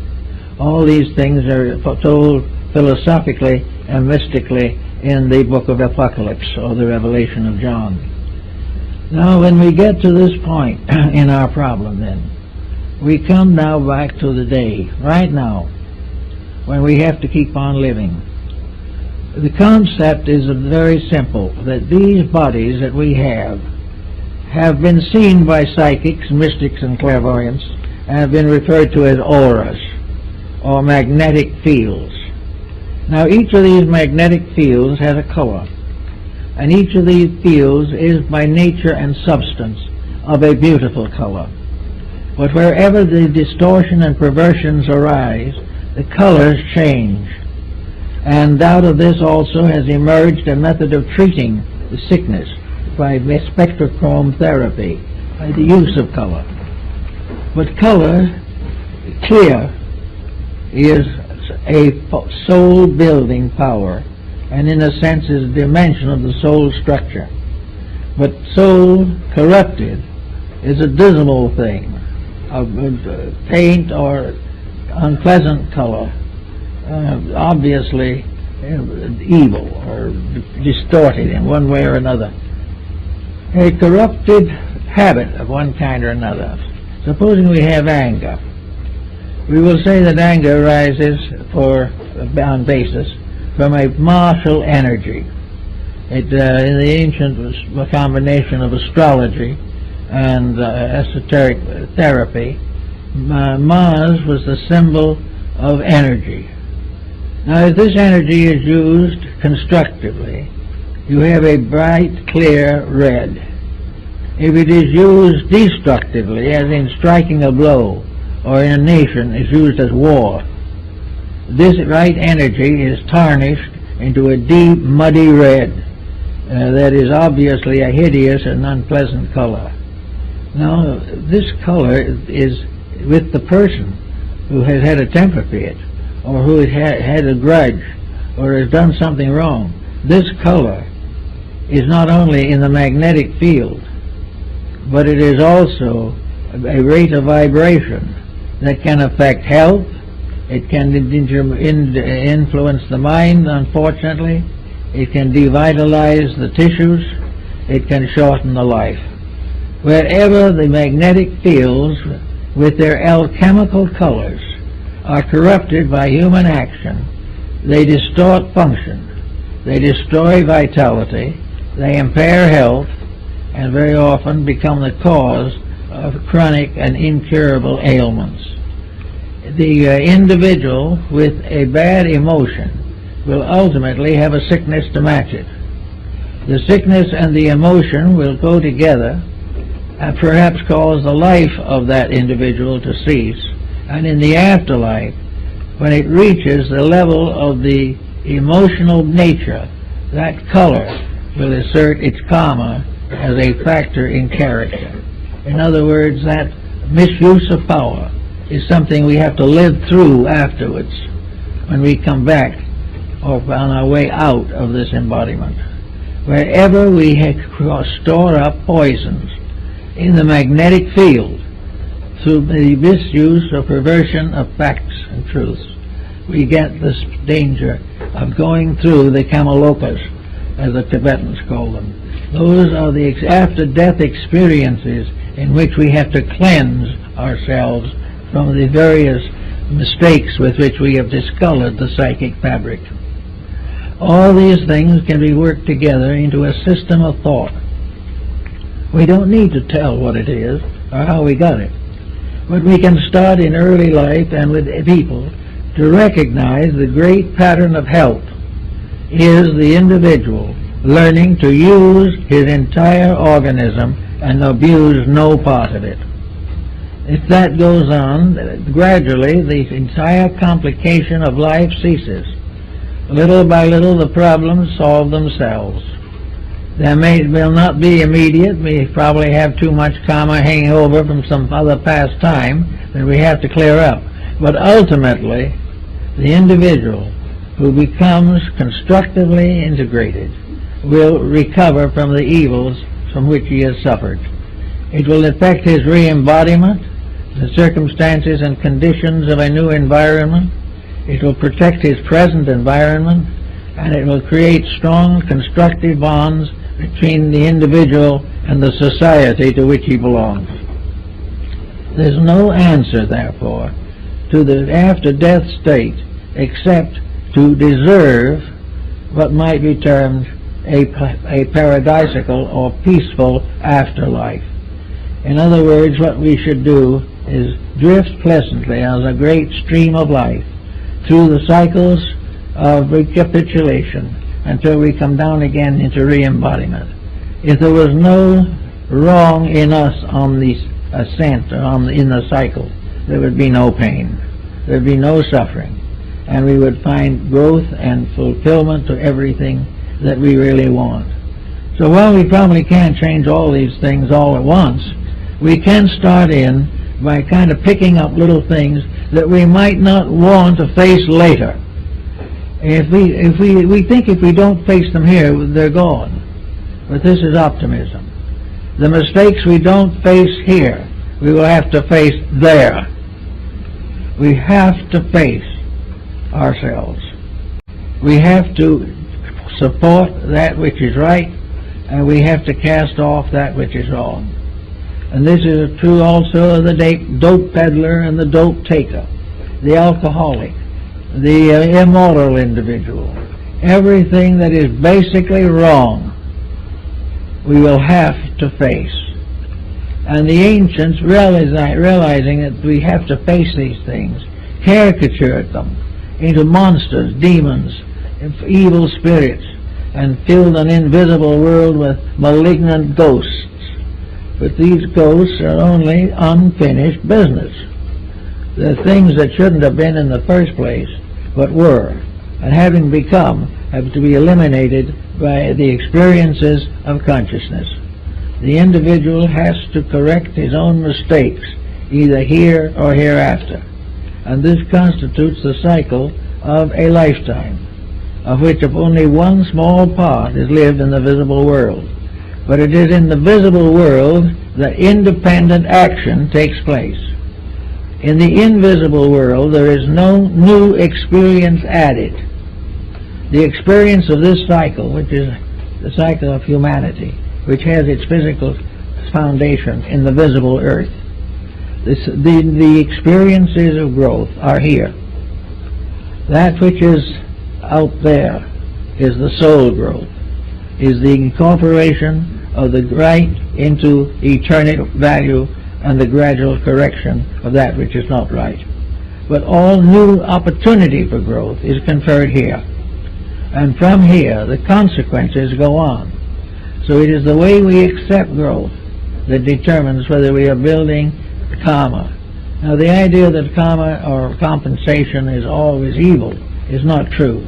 All these things are told philosophically and mystically in the book of Apocalypse, or the Revelation of John. Now, when we get to this point in our problem, then, we come now back to the day, right now, when we have to keep on living. The concept is very simple, that these bodies that we have been seen by psychics, mystics, and clairvoyants, and have been referred to as auras, or magnetic fields. Now, each of these magnetic fields has a color, and each of these fields is by nature and substance of a beautiful color. But wherever the distortion and perversions arise, the colors change. And out of this also has emerged a method of treating the sickness by spectrochrome therapy, by the use of color. But color, clear, is a soul-building power, and in a sense is a dimension of the soul structure. But soul corrupted is a dismal thing, of paint or unpleasant color, obviously evil or distorted in one way or another. A corrupted habit of one kind or another. Supposing we have anger, we will say that anger arises on basis from a martial energy. It, in the ancient, was a combination of astrology and esoteric therapy. Mars was the symbol of energy. Now, if this energy is used constructively, you have a bright, clear red. If it is used destructively, as in striking a blow, or in a nation is used as war, this right energy is tarnished into a deep, muddy red that is obviously a hideous and unpleasant color. Now, this color is with the person who has had a temper fit, or who has had a grudge, or has done something wrong. This color is not only in the magnetic field, but it is also a rate of vibration that can affect health. It can influence the mind, unfortunately. It can devitalize the tissues. It can shorten the life. Wherever the magnetic fields with their alchemical colors are corrupted by human action, they distort function, they destroy vitality, they impair health, and very often become the cause of chronic and incurable ailments. The individual with a bad emotion will ultimately have a sickness to match it. The sickness and the emotion will go together and perhaps cause the life of that individual to cease, and in the afterlife, when it reaches the level of the emotional nature, that color will assert its karma as a factor in character. In other words, that misuse of power is something we have to live through afterwards when we come back or on our way out of this embodiment. Wherever we store up poisons in the magnetic field through the misuse or perversion of facts and truths, we get this danger of going through the kamalokas, as the Tibetans call them. Those are the after-death experiences in which we have to cleanse ourselves from the various mistakes with which we have discolored the psychic fabric. All these things can be worked together into a system of thought. We don't need to tell what it is or how we got it, but we can start in early life and with people to recognize the great pattern of health is the individual learning to use his entire organism and abuse no part of it. If that goes on, gradually the entire complication of life ceases. Little by little the problems solve themselves. They will not be immediate. We probably have too much karma hanging over from some other past time that we have to clear up. But ultimately, the individual who becomes constructively integrated will recover from the evils from which he has suffered. It will affect his re-embodiment, the circumstances and conditions of a new environment. It will protect his present environment, and it will create strong constructive bonds between the individual and the society to which he belongs. There's no answer, therefore, to the after-death state except to deserve what might be termed a paradisical or peaceful afterlife. In other words, what we should do is drift pleasantly as a great stream of life through the cycles of recapitulation until we come down again into re-embodiment. If there was no wrong in us on the ascent or in the cycle, there would be no pain, there would be no suffering, and we would find growth and fulfillment to everything that we really want. So while we probably can't change all these things all at once, we can start in by kind of picking up little things that we might not want to face later. If we think if we don't face them here, they're gone. But this is optimism. The mistakes we don't face here, we will have to face there. We have to face ourselves. We have to support that which is right, and we have to cast off that which is wrong. And this is true also of the dope peddler and the dope taker, the alcoholic, the immoral individual. Everything that is basically wrong, we will have to face. And the ancients, realizing that we have to face these things, caricatured them into monsters, demons, evil spirits, and filled an invisible world with malignant ghosts. But these ghosts are only unfinished business. They're things that shouldn't have been in the first place, but were, and having become, have to be eliminated by the experiences of consciousness. The individual has to correct his own mistakes, either here or hereafter. And this constitutes the cycle of a lifetime, of which only one small part is lived in the visible world. But it is in the visible world that independent action takes place. In the invisible world, there is no new experience added. The experience of this cycle, which is the cycle of humanity, which has its physical foundation in the visible earth, the experiences of growth are here. That which is out there is the soul growth, is the incorporation of the right into eternal value and the gradual correction of that which is not right. But all new opportunity for growth is conferred here. And from here, the consequences go on. So it is the way we accept growth that determines whether we are building karma. Now, the idea that karma or compensation is always evil is not true.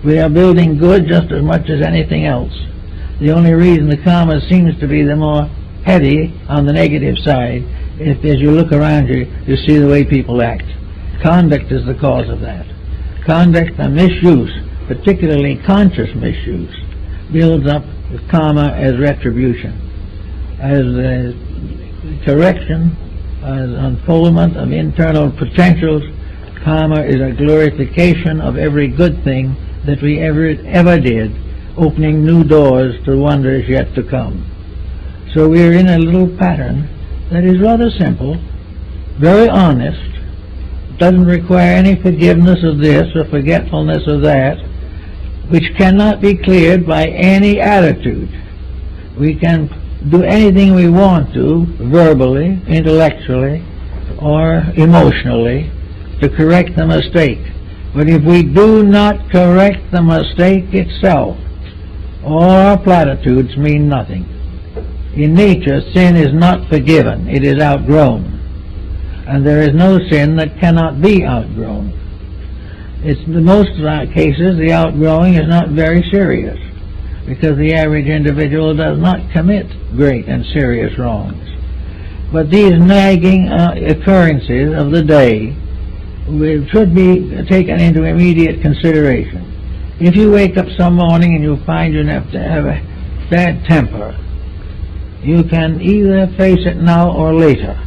We are building good just as much as anything else. The only reason the karma seems to be the more heavy on the negative side is as you look around you, you see the way people act. Conduct is the cause of that. Conduct and misuse, particularly conscious misuse, builds up karma as retribution, as correction, as unfoldment of internal potentials. Karma is a glorification of every good thing that we ever did, opening new doors to wonders yet to come. So we're in a little pattern that is rather simple, very honest, doesn't require any forgiveness of this or forgetfulness of that, which cannot be cleared by any attitude. We can do anything we want to, verbally, intellectually, or emotionally, to correct the mistake. But if we do not correct the mistake itself, all our platitudes mean nothing. In nature, sin is not forgiven, it is outgrown. And there is no sin that cannot be outgrown. In most cases, the outgrowing is not very serious, because the average individual does not commit great and serious wrongs. But these nagging occurrences of the day should be taken into immediate consideration. If you wake up some morning and you find you have to have a bad temper, you can either face it now or later,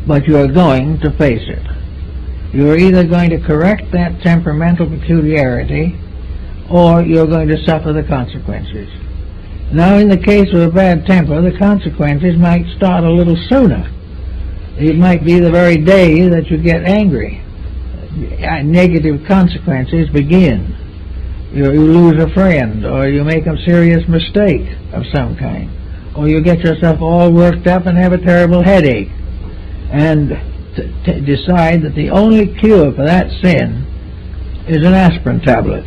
but you are going to face it. You are either going to correct that temperamental peculiarity, or you're going to suffer the consequences. Now, in the case of a bad temper, the consequences might start a little sooner. It might be the very day that you get angry. Negative consequences begin. You lose a friend, or you make a serious mistake of some kind, or you get yourself all worked up and have a terrible headache, and decide that the only cure for that sin is an aspirin tablet.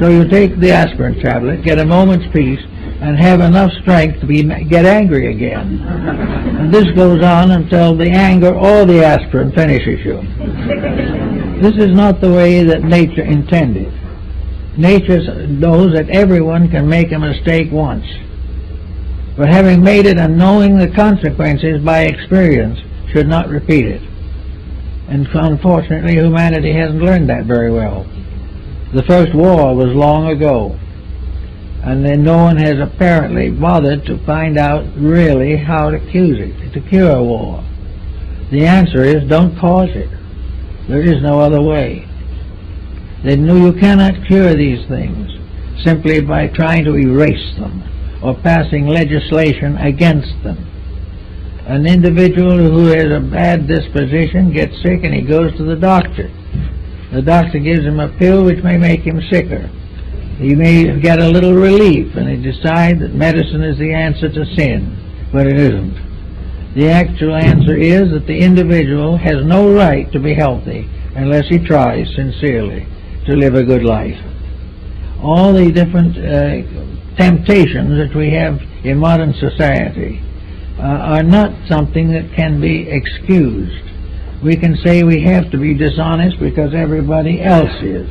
So you take the aspirin tablet, get a moment's peace, and have enough strength to get angry again. And this goes on until the anger or the aspirin finishes you. This is not the way that nature intended. Nature knows that everyone can make a mistake once. But having made it and knowing the consequences by experience should not repeat it. And unfortunately, humanity hasn't learned that very well. The first war was long ago, and then no one has apparently bothered to find out really how to cure war. The answer is, don't cause it. There is no other way. They know you cannot cure these things simply by trying to erase them or passing legislation against them. An individual who has a bad disposition gets sick and he goes to the doctor. The doctor gives him a pill which may make him sicker. He may get a little relief and he decides that medicine is the answer to sin, but it isn't. The actual answer is that the individual has no right to be healthy unless he tries sincerely to live a good life. All the different temptations that we have in modern society are not something that can be excused. We can say we have to be dishonest because everybody else is.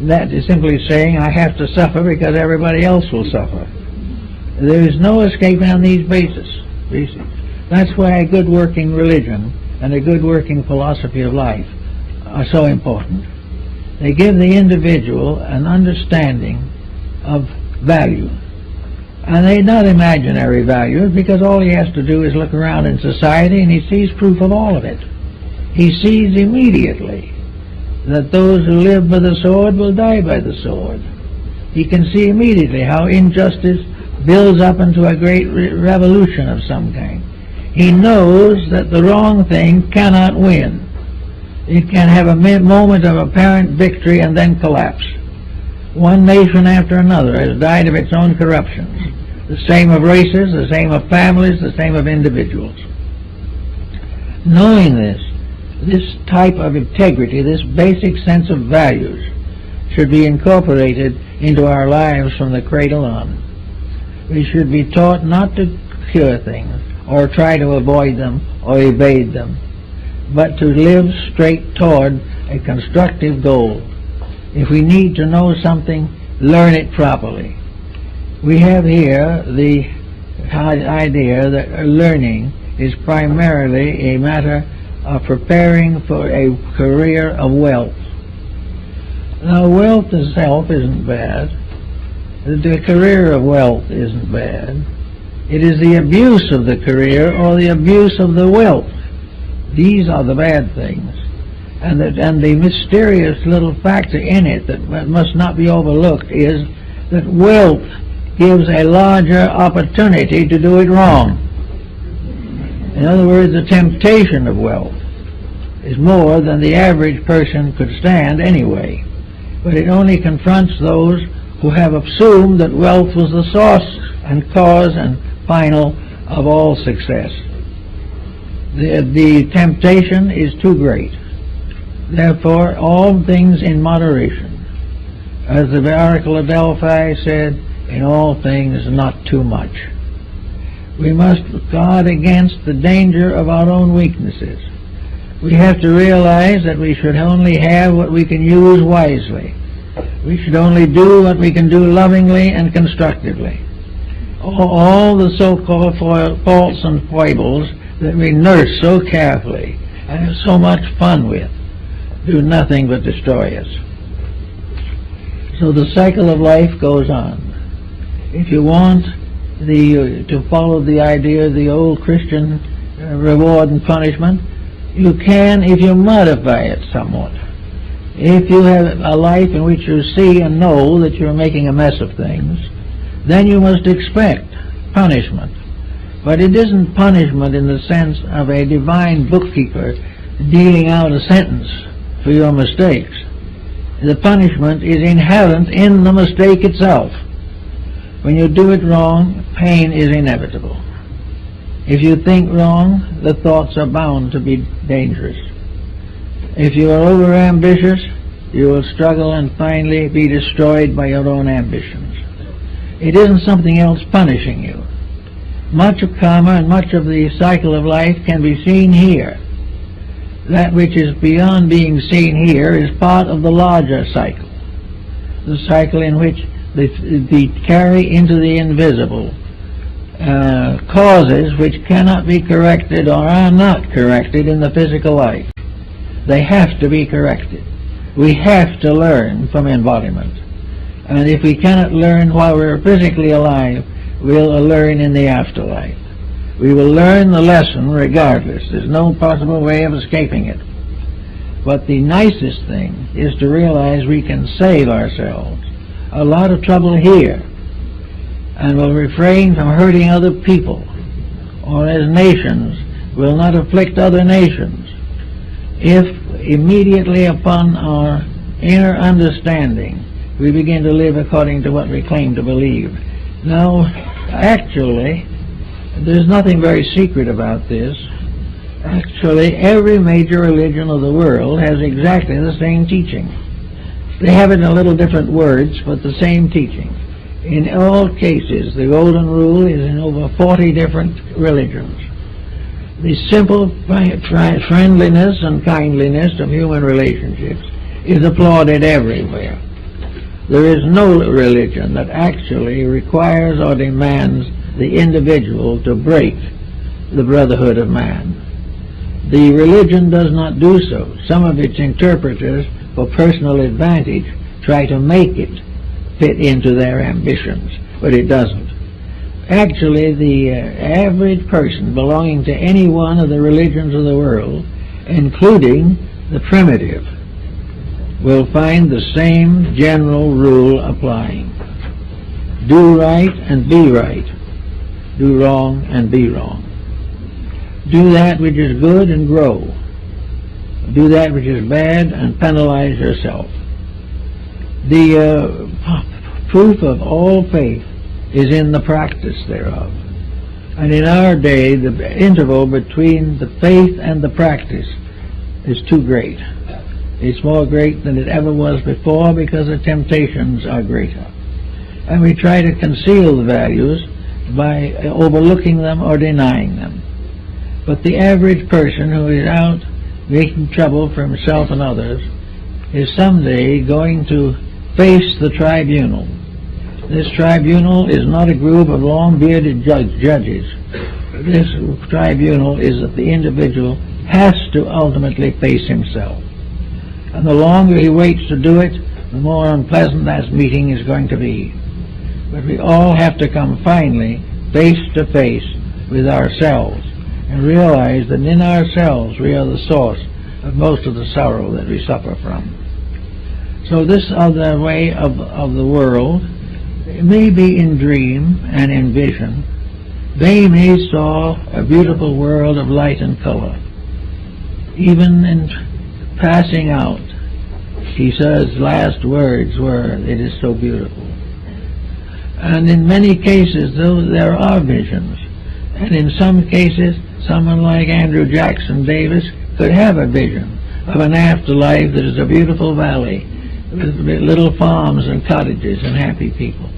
That is simply saying I have to suffer because everybody else will suffer. There is no escape on these bases. That's why a good working religion and a good working philosophy of life are so important. They give the individual an understanding of value. And they're not imaginary values, because all he has to do is look around in society and he sees proof of all of it. He sees immediately that those who live by the sword will die by the sword. He can see immediately how injustice builds up into a great revolution of some kind. He knows that the wrong thing cannot win. It can have a moment of apparent victory and then collapse. One nation after another has died of its own corruptions. the same of races, the same of families, the same of individuals. Knowing this type of integrity, this basic sense of values, should be incorporated into our lives from the cradle on. We should be taught not to cure things, or try to avoid them, or evade them, but to live straight toward a constructive goal. If we need to know something, learn it properly. We have here the idea that learning is primarily a matter of preparing for a career of wealth. Now, wealth itself isn't bad. The career of wealth isn't bad. It is the abuse of the career or the abuse of the wealth. These are the bad things. And the mysterious little factor in it that must not be overlooked is that wealth gives a larger opportunity to do it wrong. In other words, the temptation of wealth is more than the average person could stand anyway. But it only confronts those who have assumed that wealth was the source and cause and final of all success. The temptation is too great. Therefore, all things in moderation. As the Oracle of Delphi said, in all things not too much. We must guard against the danger of our own weaknesses. We have to realize that we should only have what we can use wisely. We should only do what we can do lovingly and constructively. All the so-called faults and foibles that we nurse so carefully and have so much fun with do nothing but destroy us. So the cycle of life goes on. If you want to follow the idea of the old Christian reward and punishment, you can if you modify it somewhat. If you have a life in which you see and know that you're making a mess of things, then you must expect punishment. But it isn't punishment in the sense of a divine bookkeeper dealing out a sentence for your mistakes. The punishment is inherent in the mistake itself. When you do it wrong, pain is inevitable. If you think wrong, the thoughts are bound to be dangerous. If you are over-ambitious, you will struggle and finally be destroyed by your own ambitions. It isn't something else punishing you. Much of karma and much of the cycle of life can be seen here. That which is beyond being seen here is part of the larger cycle, the cycle in which they carry into the invisible causes which cannot be corrected or are not corrected in the physical life. They have to be corrected. We have to learn from embodiment. And if we cannot learn while we're physically alive, we'll learn in the afterlife. We will learn the lesson regardless. There's no possible way of escaping it. But the nicest thing is to realize we can save ourselves a lot of trouble here, and will refrain from hurting other people, or as nations will not afflict other nations, if immediately upon our inner understanding we begin to live according to what we claim to believe. Now, actually, there's nothing very secret about this. Actually, every major religion of the world has exactly the same teaching. They have it in a little different words, but the same teaching. In all cases, the golden rule is in over 40 different religions. The simple friendliness and kindliness of human relationships is applauded everywhere. There is no religion that actually requires or demands the individual to break the brotherhood of man. The religion does not do so. Some of its interpreters, for personal advantage, try to make it fit into their ambitions, but it doesn't. Actually, the average person belonging to any one of the religions of the world, including the primitive, will find the same general rule applying. Do right and be right. Do wrong and be wrong. Do that which is good and grow. Do that which is bad and penalize yourself. The proof of all faith is in the practice thereof. And in our day, the interval between the faith and the practice is too great. It's more great than it ever was before because the temptations are greater. And we try to conceal the values by overlooking them or denying them. But the average person who is out making trouble for himself and others is someday going to face the tribunal. This tribunal is not a group of long-bearded judges. This tribunal is that the individual has to ultimately face himself. And the longer he waits to do it, the more unpleasant that meeting is going to be. But we all have to come finally face to face with ourselves and realize that in ourselves we are the source of most of the sorrow that we suffer from. So this other way of the world, it may be in dream and in vision. They may saw a beautiful world of light and color. Even in passing out, he says last words were, "It is so beautiful." And in many cases, though, there are visions. And in some cases, someone like Andrew Jackson Davis could have a vision of an afterlife that is a beautiful valley with little farms and cottages and happy people.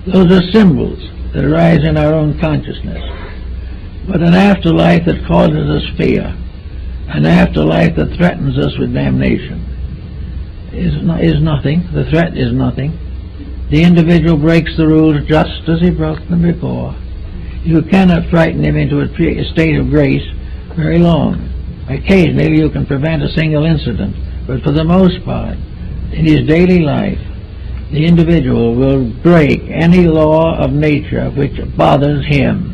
Those are symbols that arise in our own consciousness. But an afterlife that causes us fear, an afterlife that threatens us with damnation, is nothing. The threat is nothing. The individual breaks the rules just as he broke them before. You cannot frighten him into a state of grace very long. Occasionally you can prevent a single incident, but for the most part, in his daily life, the individual will break any law of nature which bothers him,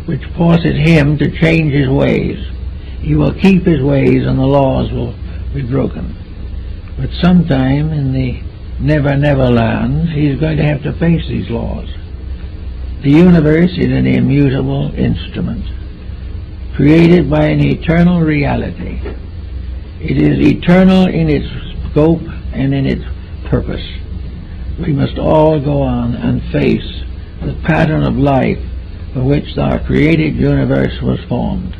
which forces him to change his ways. He will keep his ways and the laws will be broken. But sometime in the Never Never Land, he's going to have to face these laws. The universe is an immutable instrument, created by an eternal reality. It is eternal in its scope and in its purpose. We must all go on and face the pattern of life for which our created universe was formed.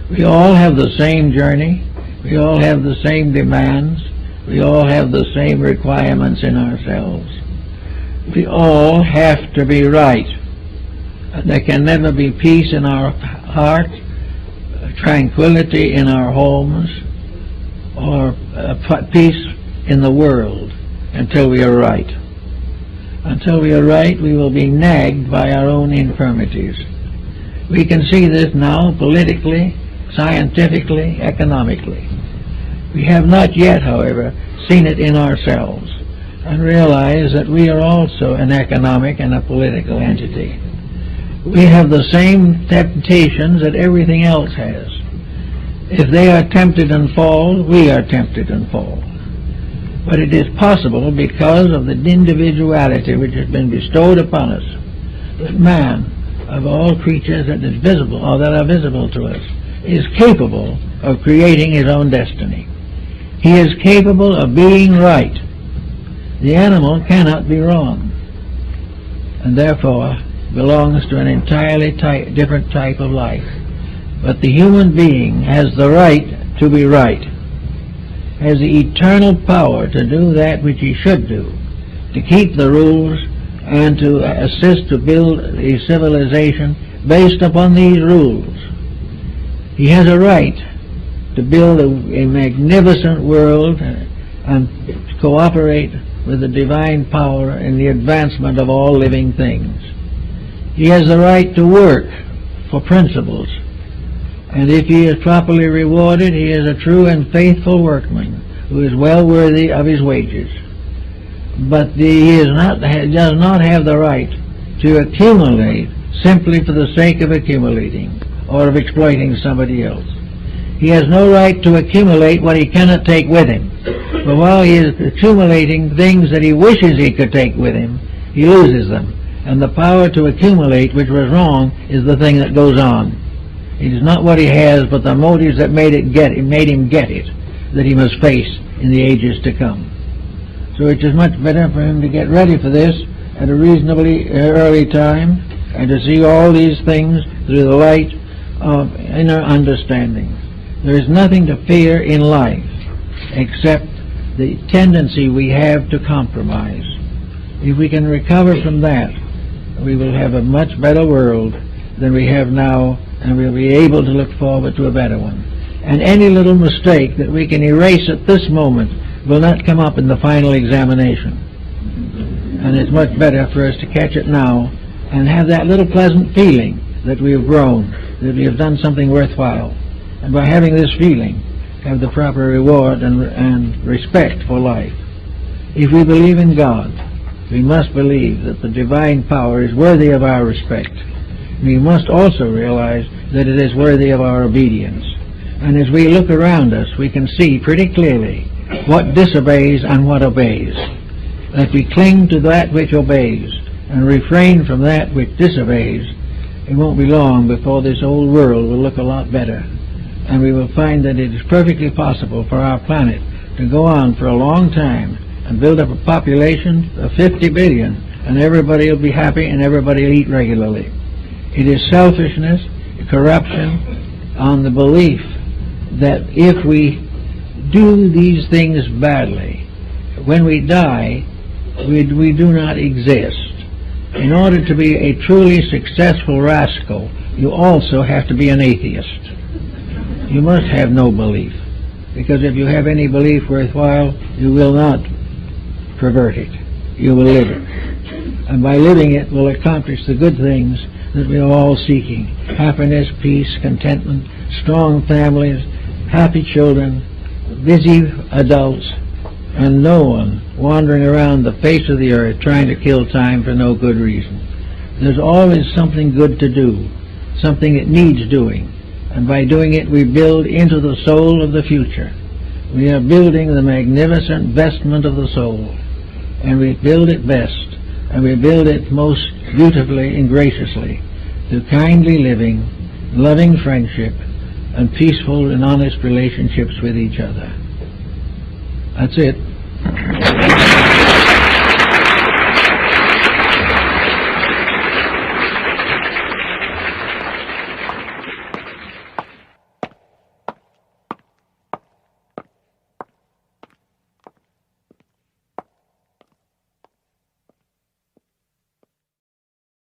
We all have the same journey. We all have the same demands. We all have the same requirements in ourselves. We all have to be right. There can never be peace in our hearts, tranquility in our homes, or peace in the world until we are right. Until we are right, we will be nagged by our own infirmities. We can see this now politically, scientifically, economically. We have not yet, however, seen it in ourselves and realize that we are also an economic and a political entity. We have the same temptations that everything else has. If they are tempted and fall, we are tempted and fall. But it is possible, because of the individuality which has been bestowed upon us, that man, of all creatures that is visible or that are visible to us, is capable of creating his own destiny. He is capable of being right. The animal cannot be wrong, and therefore belongs to an entirely different type of life. But the human being has the right to be right, has the eternal power to do that which he should do, to keep the rules and to assist to build a civilization based upon these rules. He has a right to build a magnificent world and cooperate with the divine power in the advancement of all living things. He has the right to work for principles, and if he is properly rewarded, he is a true and faithful workman who is well worthy of his wages. But he does not have the right to accumulate simply for the sake of accumulating or of exploiting somebody else. He has no right to accumulate what he cannot take with him. But while he is accumulating things that he wishes he could take with him, he loses them. And the power to accumulate, which was wrong, is the thing that goes on. It is not what he has, but the motives that made him get it, that he must face in the ages to come. So it is much better for him to get ready for this at a reasonably early time, and to see all these things through the light of inner understanding. There is nothing to fear in life except the tendency we have to compromise. If we can recover from that, we will have a much better world than we have now, and we'll be able to look forward to a better one. And any little mistake that we can erase at this moment will not come up in the final examination. And it's much better for us to catch it now and have that little pleasant feeling that we have grown, that we have done something worthwhile. And by having this feeling, have the proper reward and respect for life. If we believe in God, we must believe that the divine power is worthy of our respect. We must also realize that it is worthy of our obedience. And as we look around us, we can see pretty clearly what disobeys and what obeys. If we cling to that which obeys and refrain from that which disobeys, it won't be long before this old world will look a lot better. And we will find that it is perfectly possible for our planet to go on for a long time and build up a population of 50 billion, and everybody will be happy and everybody will eat regularly. It is selfishness, corruption, on the belief that if we do these things badly, when we die, we do not exist. In order to be a truly successful rascal, you also have to be an atheist. You must have no belief, because if you have any belief worthwhile, you will not pervert it. You will live it. And by living it, will accomplish the good things that we are all seeking: happiness, peace, contentment, strong families, happy children, busy adults, and no one wandering around the face of the earth trying to kill time for no good reason. There's always something good to do, something that needs doing, and by doing it we build into the soul of the future. We are building the magnificent vestment of the soul, and we build it best, and we build it most beautifully and graciously through kindly living, loving friendship, and peaceful and honest relationships with each other. That's it.